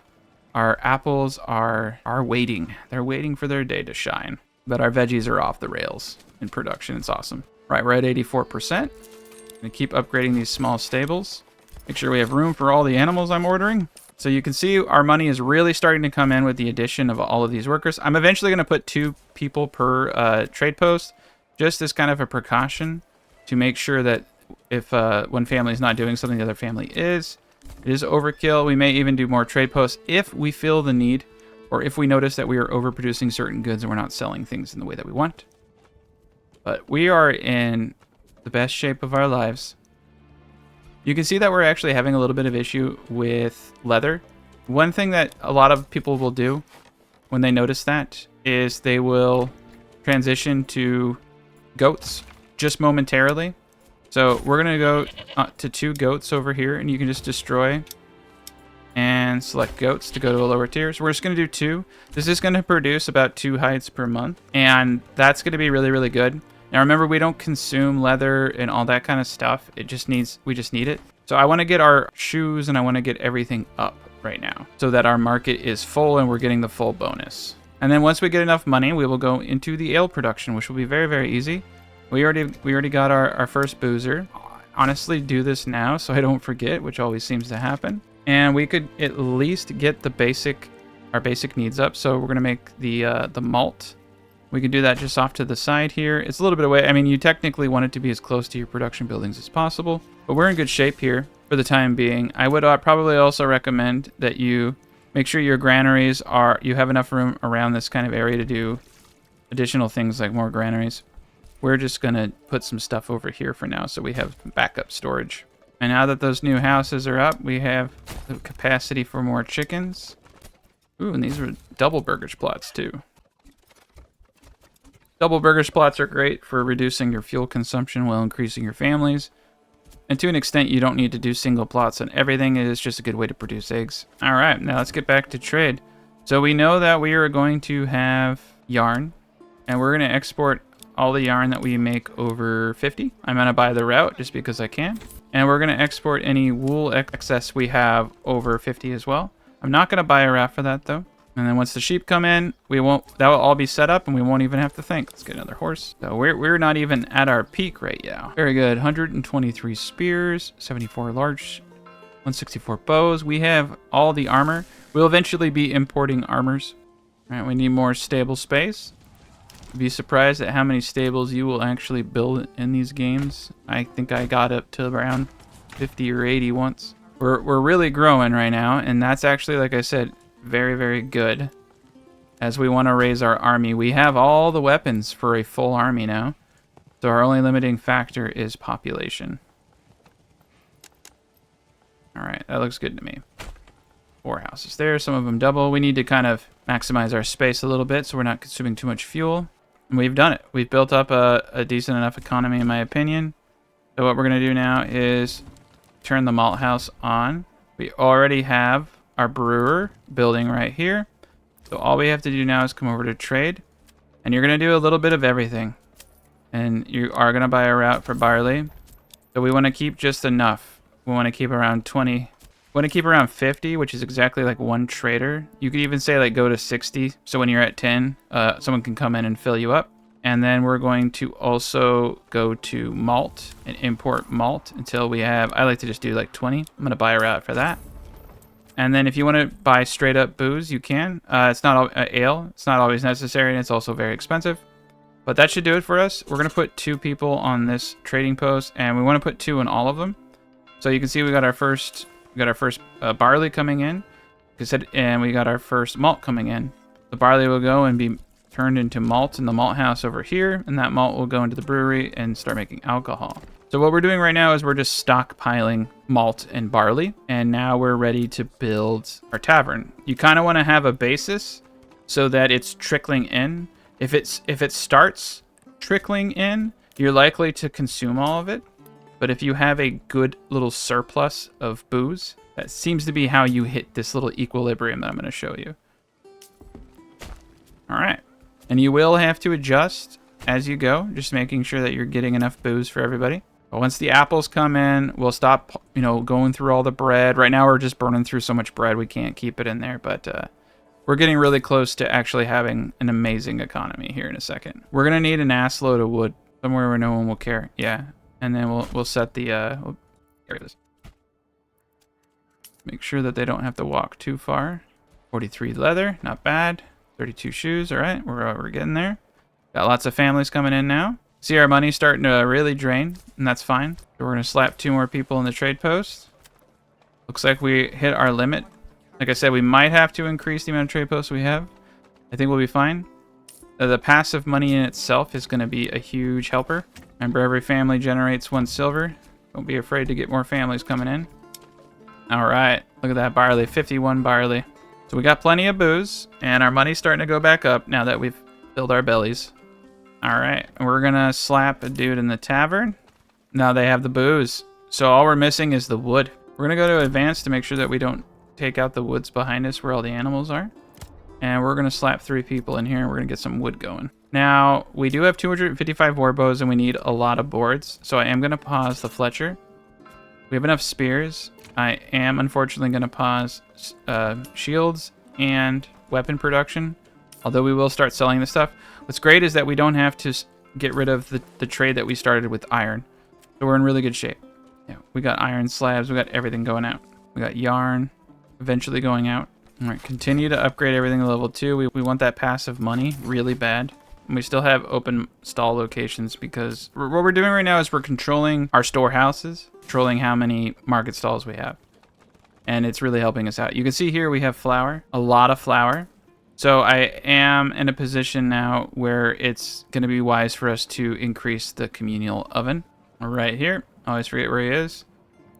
our apples are waiting. They're waiting for their day to shine. But our veggies are off the rails in production. It's awesome. Right, we're at 84%. Gonna keep upgrading these small stables. Make sure we have room for all the animals I'm ordering. So you can see our money is really starting to come in with the addition of all of these workers. I'm eventually going to put 2 people per trade post, just as kind of a precaution, to make sure that if one family is not doing something the other family is. It is overkill. We may even do more trade posts if we feel the need, or if we notice that we are overproducing certain goods and we're not selling things in the way that we want. But we are in The best shape of our lives. You can see that we're actually having a little bit of issue with leather. One thing that a lot of people will do when they notice that is they will transition to goats just momentarily. So we're going to go to 2 goats over here, and you can just destroy and select goats to go to a lower tier. So we're just going to do 2. This is going to produce about 2 hides per month, and that's going to be really, really good. Now remember, we don't consume leather and all that kind of stuff. We just need it. So I want to get our shoes and I want to get everything up right now so that our market is full and we're getting the full bonus. And then once we get enough money, we will go into the ale production, which will be very, very easy. We already got our first boozer. Honestly, do this now so I don't forget, which always seems to happen. And we could at least get our basic needs up. So we're gonna make the malt. We can do that just off to the side here. It's a little bit away. I mean, you technically want it to be as close to your production buildings as possible, but we're in good shape here for the time being. I would probably also recommend that you make sure your granaries you have enough room around this kind of area to do additional things like more granaries. We're just gonna put some stuff over here for now so we have backup storage. And now that those new houses are up, we have the capacity for more chickens. Ooh, and these are double burgage plots too. Double burgage plots are great for reducing your fuel consumption while increasing your families. And to an extent, you don't need to do single plots on everything. It is just a good way to produce eggs. All right, now let's get back to trade. So we know that we are going to have yarn, and we're going to export all the yarn that we make over 50. I'm going to buy the route just because I can. And we're going to export any wool excess we have over 50 as well. I'm not going to buy a route for that though. And then once the sheep come in, that will all be set up and we won't even have to think. Let's get another horse. So we're not even at our peak right now. Very good. 123 spears, 74 large, 164 bows. We have all the armor. We'll eventually be importing armors. All right, we need more stable space. Be surprised at how many stables you will actually build in these games. I think I got up to around 50 or 80 once. We're really growing right now, and that's actually, like I said, very, very good as we want to raise our army. We have all the weapons for a full army now, so our only limiting factor is population. All right, that looks good to me. 4 houses there, some of them double. We need to kind of maximize our space a little bit so we're not consuming too much fuel. And we've done it. We've built up a decent enough economy, in my opinion. So what we're going to do now is turn the malt house on. We already have our brewer building right here. So all we have to do now is come over to trade. And you're going to do a little bit of everything. And you are going to buy a route for barley. So we want to keep just enough. We want to keep around 20. We want to keep around 50, which is exactly like 1 trader. You could even say like go to 60. So when you're at 10, someone can come in and fill you up. And then we're going to also go to malt and import malt until we have, I like to just do like 20. I'm going to buy a route for that. And then if you want to buy straight up booze, you can. It's not ale. It's not always necessary, and it's also very expensive. But that should do it for us. We're going to put 2 people on this trading post, and we want to put 2 in all of them. So you can see we got our first barley coming in, and we got our first malt coming in. The barley will go and be turned into malt in the malt house over here, and that malt will go into the brewery and start making alcohol. So what we're doing right now is we're just stockpiling malt and barley, and now we're ready to build our tavern. You kind of want to have a basis so that it's trickling in. If it starts trickling in, you're likely to consume all of it. But if you have a good little surplus of booze, that seems to be how you hit this little equilibrium that I'm going to show you. All right. And you will have to adjust as you go, just making sure that you're getting enough booze for everybody. But once the apples come in, we'll stop, going through all the bread. Right now, we're just burning through so much bread, we can't keep it in there. But we're getting really close to actually having an amazing economy here in a second. We're going to need an ass load of wood somewhere where no one will care. Yeah. And then we'll set the, we'll carry this. Make sure that they don't have to walk too far. 43 leather, not bad. 32 shoes, all right, we're getting there. Got lots of families coming in now. See our money starting to really drain, and that's fine. So we're gonna slap 2 more people in the trade post. Looks like we hit our limit. Like I said, we might have to increase the amount of trade posts we have. I think we'll be fine. The passive money in itself is going to be a huge helper. Remember, every family generates 1 silver. Don't be afraid to get more families coming in. All right, look at that barley, 51 barley. So we got plenty of booze, and our money's starting to go back up now that we've filled our bellies. All right, we're gonna slap a dude in the tavern. Now they have the booze. So all we're missing is the wood. We're gonna go to advance to make sure that we don't take out the woods behind us where all the animals are. And we're gonna slap 3 people in here, and we're gonna get some wood going. Now, we do have 255 war bows, and we need a lot of boards. So I am gonna pause the Fletcher. We have enough spears. I am unfortunately gonna pause shields and weapon production, although we will start selling this stuff. What's great is that we don't have to get rid of the trade that we started with iron. So we're in really good shape. Yeah, we got iron slabs, we got everything going out. We got yarn eventually going out. All right, continue to upgrade everything to level 2. We want that passive money really bad. And we still have open stall locations because what we're doing right now is we're controlling our storehouses, controlling how many market stalls we have. And it's really helping us out. You can see here we have flour, a lot of flour. So I am in a position now where it's going to be wise for us to increase the communal oven. Right here. I always forget where he is.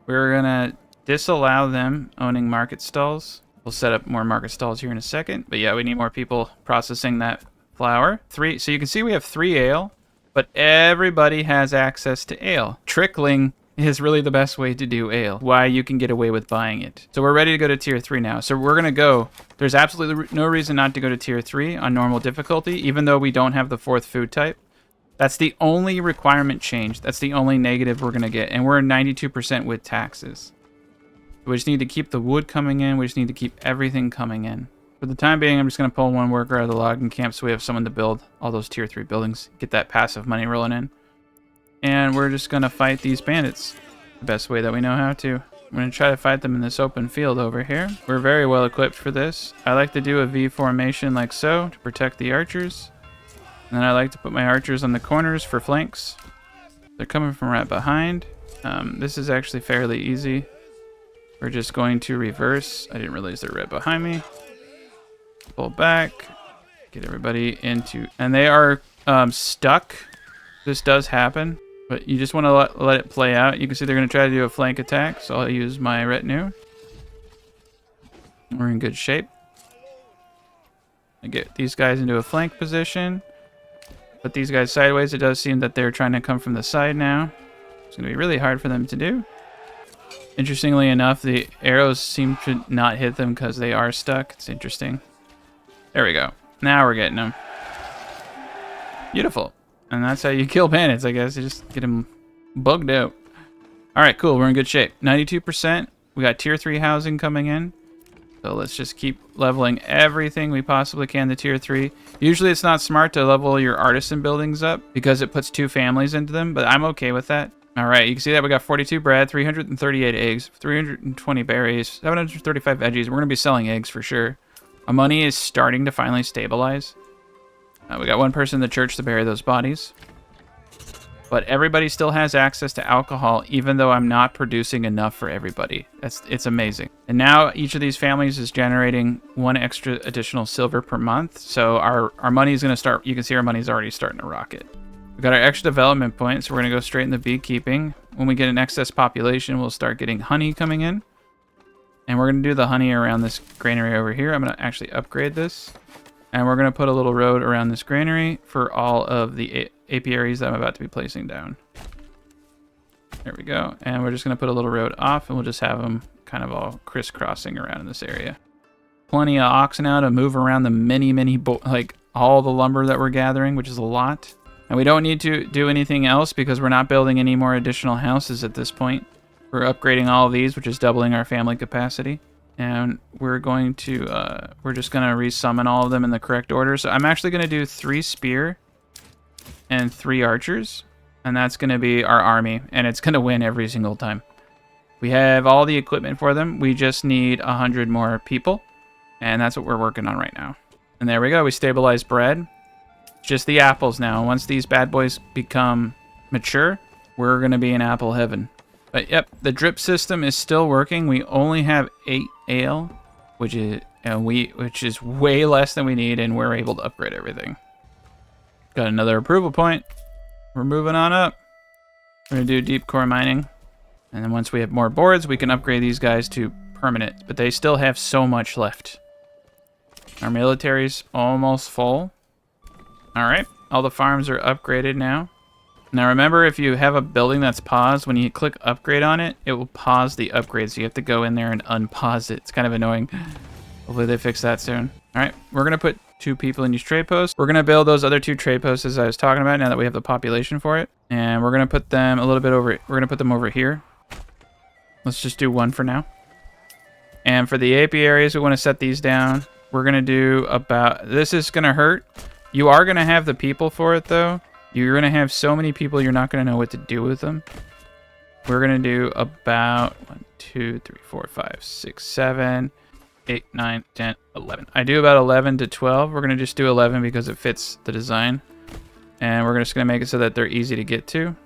We're going to disallow them owning market stalls. We'll set up more market stalls here in a second. But yeah, we need more people processing that flour. 3. So you can see we have 3 ale, but everybody has access to ale. Trickling is really the best way to do ale. Why you can get away with buying it. So we're ready to go to tier 3 now. So we're going to go. There's absolutely no reason not to go to tier 3 on normal difficulty, even though we don't have the 4th food type. That's the only requirement change. That's the only negative we're going to get. And we're 92% with taxes. We just need to keep the wood coming in. We just need to keep everything coming in. For the time being, I'm just going to pull 1 worker out of the logging camp so we have someone to build all those tier 3 buildings. Get that passive money rolling in. And we're just going to fight these bandits the best way that we know how to. I'm going to try to fight them in this open field over here. We're very well equipped for this. I like to do a V formation like so to protect the archers. And then I like to put my archers on the corners for flanks. They're coming from right behind. This is actually fairly easy. We're just going to reverse. I didn't realize they're right behind me. Pull back. Get everybody into... And they are stuck. This does happen. But you just want to let it play out. You can see they're going to try to do a flank attack. So I'll use my retinue. We're in good shape. I get these guys into a flank position. Put these guys sideways. It does seem that they're trying to come from the side now. It's going to be really hard for them to do. Interestingly enough, the arrows seem to not hit them because they are stuck. It's interesting. There we go. Now we're getting them. Beautiful. And that's how you kill bandits, I guess. You just get them bugged out. All right, cool. We're in good shape. 92%. We got tier 3 housing coming in. So let's just keep leveling everything we possibly can to tier 3. Usually it's not smart to level your artisan buildings up because it puts 2 families into them, but I'm okay with that. All right, you can see that we got 42 bread, 338 eggs, 320 berries, 735 veggies. We're going to be selling eggs for sure. Our money is starting to finally stabilize. We got 1 person in the church to bury those bodies. But everybody still has access to alcohol, even though I'm not producing enough for everybody. It's amazing. And now each of these families is generating 1 extra additional silver per month. So our money is going to start, you can see our money is already starting to rocket. We got our extra development points, so we're going to go straight into beekeeping. When we get an excess population, we'll start getting honey coming in. And we're going to do the honey around this granary over here. I'm going to actually upgrade this. And we're going to put a little road around this granary for all of the apiaries that I'm about to be placing down. There we go. And we're just going to put a little road off, and we'll just have them kind of all crisscrossing around in this area. Plenty of oxen now to move around the many, like all the lumber that we're gathering, which is a lot. And we don't need to do anything else because we're not building any more additional houses at this point. We're upgrading all of these, which is doubling our family capacity. And we're going to, we're just going to resummon all of them in the correct order. So I'm actually going to do 3 spear and 3 archers. And that's going to be our army. And it's going to win every single time. We have all the equipment for them. We just need 100 more people. And that's what we're working on right now. And there we go. We stabilized bread. Just the apples now. Once these bad boys become mature, we're going to be in apple heaven. But yep, the drip system is still working. We only have 8 ale, which is way less than we need, and we're able to upgrade everything. Got another approval point. We're moving on up. We're gonna do deep core mining. And then once we have more boards, we can upgrade these guys to permanent, but they still have so much left. Our military's almost full. All right, all the farms are upgraded now. Now remember, if you have a building that's paused, when you click upgrade on it, it will pause the upgrade, so you have to go in there and unpause it. It's kind of annoying. Hopefully they fix that soon. All right, we're gonna put 2 people in these trade posts. We're gonna build those other 2 trade posts as I was talking about now that we have the population for it. And we're gonna put them a little bit over, we're gonna put them over here. Let's just do 1 for now. And for the apiaries, we wanna set these down. We're gonna do about, this is gonna hurt. You are gonna have the people for it though. You're gonna have so many people, you're not gonna know what to do with them. We're gonna do about 1, 2, 3, 4, 5, 6, 7, 8, 9, 10, 11. I do about 11 to 12. We're gonna just do 11 because it fits the design. And we're just gonna make it so that they're easy to get to.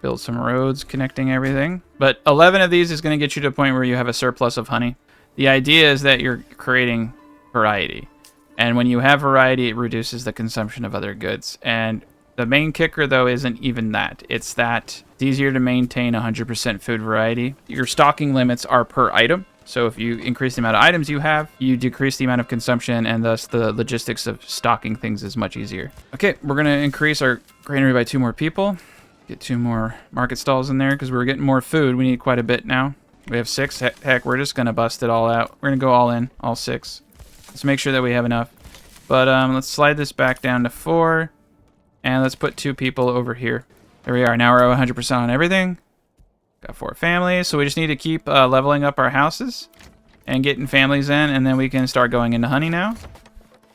Build some roads connecting everything. But 11 of these is gonna get you to a point where you have a surplus of honey. The idea is that you're creating variety. And when you have variety, it reduces the consumption of other goods. And the main kicker, though, isn't even that. It's that it's easier to maintain 100% food variety. Your stocking limits are per item. So if you increase the amount of items you have, you decrease the amount of consumption, and thus the logistics of stocking things is much easier. Okay, we're going to increase our granary by 2 more people. Get 2 more market stalls in there because we're getting more food. We need quite a bit now. We have 6. Heck, we're just going to bust it all out. We're going to go all in, all 6. Let's make sure that we have enough. But let's slide this back down to 4. And let's put 2 people over here. There we are. Now we're at 100% on everything. Got 4 families. So we just need to keep leveling up our houses and getting families in. And then we can start going into honey now.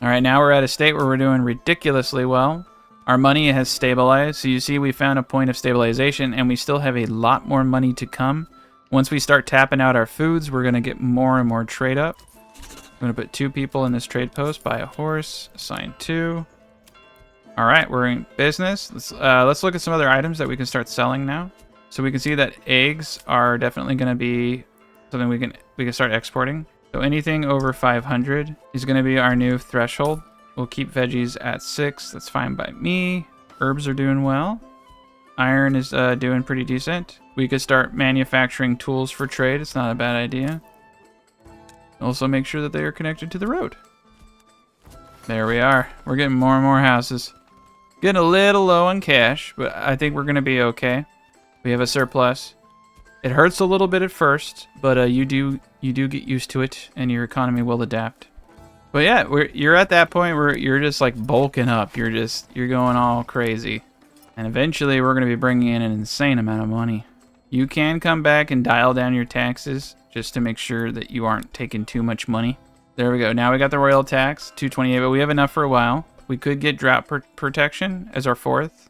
All right, now we're at a state where we're doing ridiculously well. Our money has stabilized. So you see we found a point of stabilization. And we still have a lot more money to come. Once we start tapping out our foods, we're going to get more and more trade up. I'm going to put 2 people in this trade post. Buy a horse. Assign 2. All right, we're in business. Let's look at some other items that we can start selling now. So we can see that eggs are definitely going to be something we can start exporting. So anything over 500 is going to be our new threshold. We'll keep veggies at 6. That's fine by me. Herbs are doing well. Iron is doing pretty decent. We could start manufacturing tools for trade. It's not a bad idea. Also make sure that they are connected to the road. There we are. We're getting more and more houses. Getting a little low on cash, but I think we're going to be okay. We have a surplus. It hurts a little bit at first, but you do get used to it, and your economy will adapt. But yeah, you're at that point where you're just like bulking up. You're going all crazy. And eventually we're going to be bringing in an insane amount of money. You can come back and dial down your taxes just to make sure that you aren't taking too much money. There we go. Now we got the royal tax, 228, but we have enough for a while. We could get drought protection as our 4th.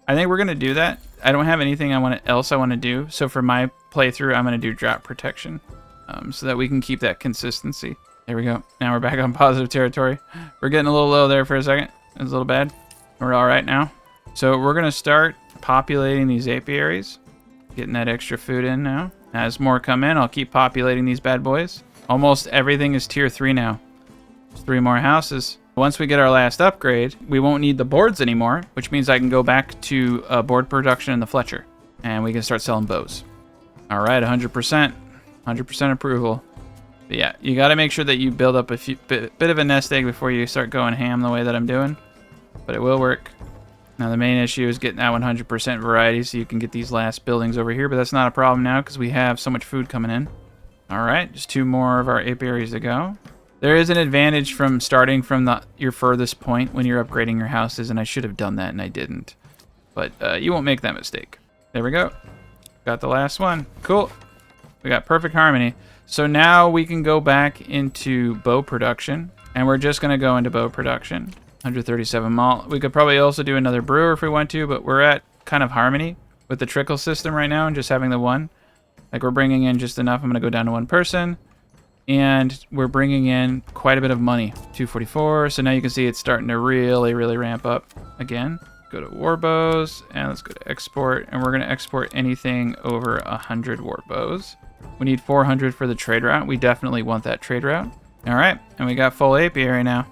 I think we're going to do that. I don't have anything else I want to do. So for my playthrough, I'm going to do drought protection so that we can keep that consistency. There we go. Now we're back on positive territory. We're getting a little low there for a second. It was a little bad. We're all right now. So we're going to start populating these apiaries. Getting that extra food in now. As more come in, I'll keep populating these bad boys. Almost everything is tier 3 now. There's 3 more houses. Once we get our last upgrade, we won't need the boards anymore, which means I can go back to board production in the Fletcher. And we can start selling bows. All right, 100%. 100% approval. But yeah, you got to make sure that you build up a bit of a nest egg before you start going ham the way that I'm doing. But it will work. Now the main issue is getting that 100% variety so you can get these last buildings over here. But that's not a problem now because we have so much food coming in. All right, just 2 more of our apiaries to go. There is an advantage from starting from your furthest point when you're upgrading your houses, and I should have done that and I didn't. But you won't make that mistake. There we go. Got the last one. Cool. We got perfect harmony. So now we can go back into bow production, and we're just going to go into bow production. 137 malt. We could probably also do another brewer if we want to, but we're at kind of harmony with the trickle system right now and just having the one. Like we're bringing in just enough. I'm going to go down to 1 person. And we're bringing in quite a bit of money. 244. So now you can see it's starting to really ramp up again. Go to war bows and let's go to export. And we're going to export anything over 100 war bows. We need 400 for the trade route. We definitely want that trade route. All right. And we got full apiary now.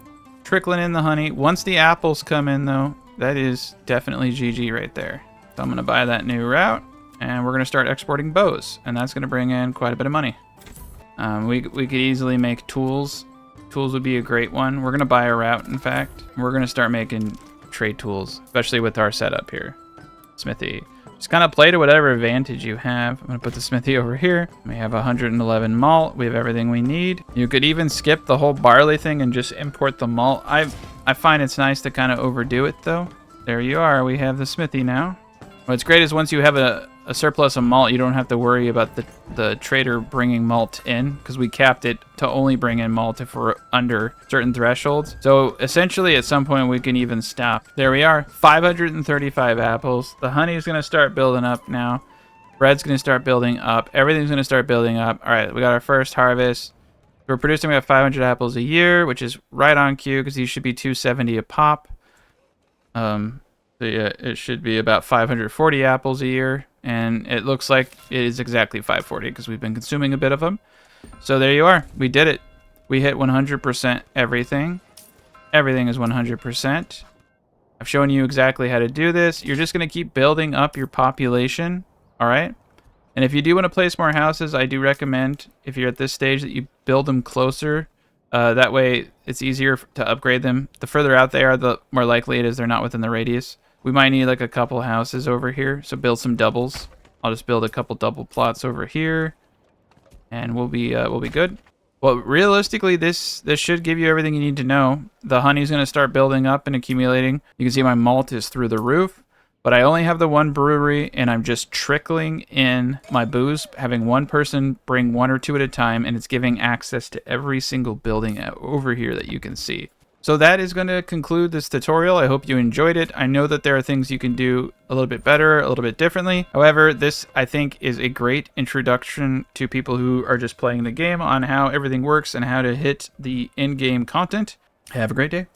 trickling in the honey. Once the apples come in, though, that is definitely GG right there. So I'm going to buy that new route, and we're going to start exporting bows, and that's going to bring in quite a bit of money. We could easily make tools. Tools would be a great one. We're going to buy a route, in fact. We're going to start making trade tools, especially with our setup here. Smithy. Just kind of play to whatever advantage you have. I'm going to put the smithy over here. We have 111 malt. We have everything we need. You could even skip the whole barley thing and just import the malt. I find it's nice to kind of overdo it, though. There you are. We have the smithy now. What's great is once you have a surplus of malt, you don't have to worry about the trader bringing malt in, because we capped it to only bring in malt if we're under certain thresholds. So essentially at some point we can even stop. There we are, 535 apples. The honey is going to start building up now. Bread's going to start building up. Everything's going to start building up. All right, we got our first harvest. We're producing about 500 apples a year, which is right on cue because these should be 270 a pop. So yeah, it should be about 540 apples a year. And it looks like it is exactly 540 because we've been consuming a bit of them. So there you are. We did it. We hit 100% everything. Everything is 100%. I've shown you exactly how to do this. You're just going to keep building up your population. All right. And if you do want to place more houses, I do recommend, if you're at this stage, that you build them closer. That way it's easier to upgrade them. The further out they are, the more likely it is they're not within the radius. We might need like a couple houses over here, so build some doubles. I'll just build a couple double plots over here, and we'll be good. Well, realistically, this should give you everything you need to know. The honey's going to start building up and accumulating. You can see my malt is through the roof, but I only have the one brewery, and I'm just trickling in my booze, having one person bring one or two at a time, and it's giving access to every single building over here that you can see. So that is going to conclude this tutorial. I hope you enjoyed it. I know that there are things you can do a little bit better, a little bit differently. However, this, I think, is a great introduction to people who are just playing the game on how everything works and how to hit the in-game content. Have a great day.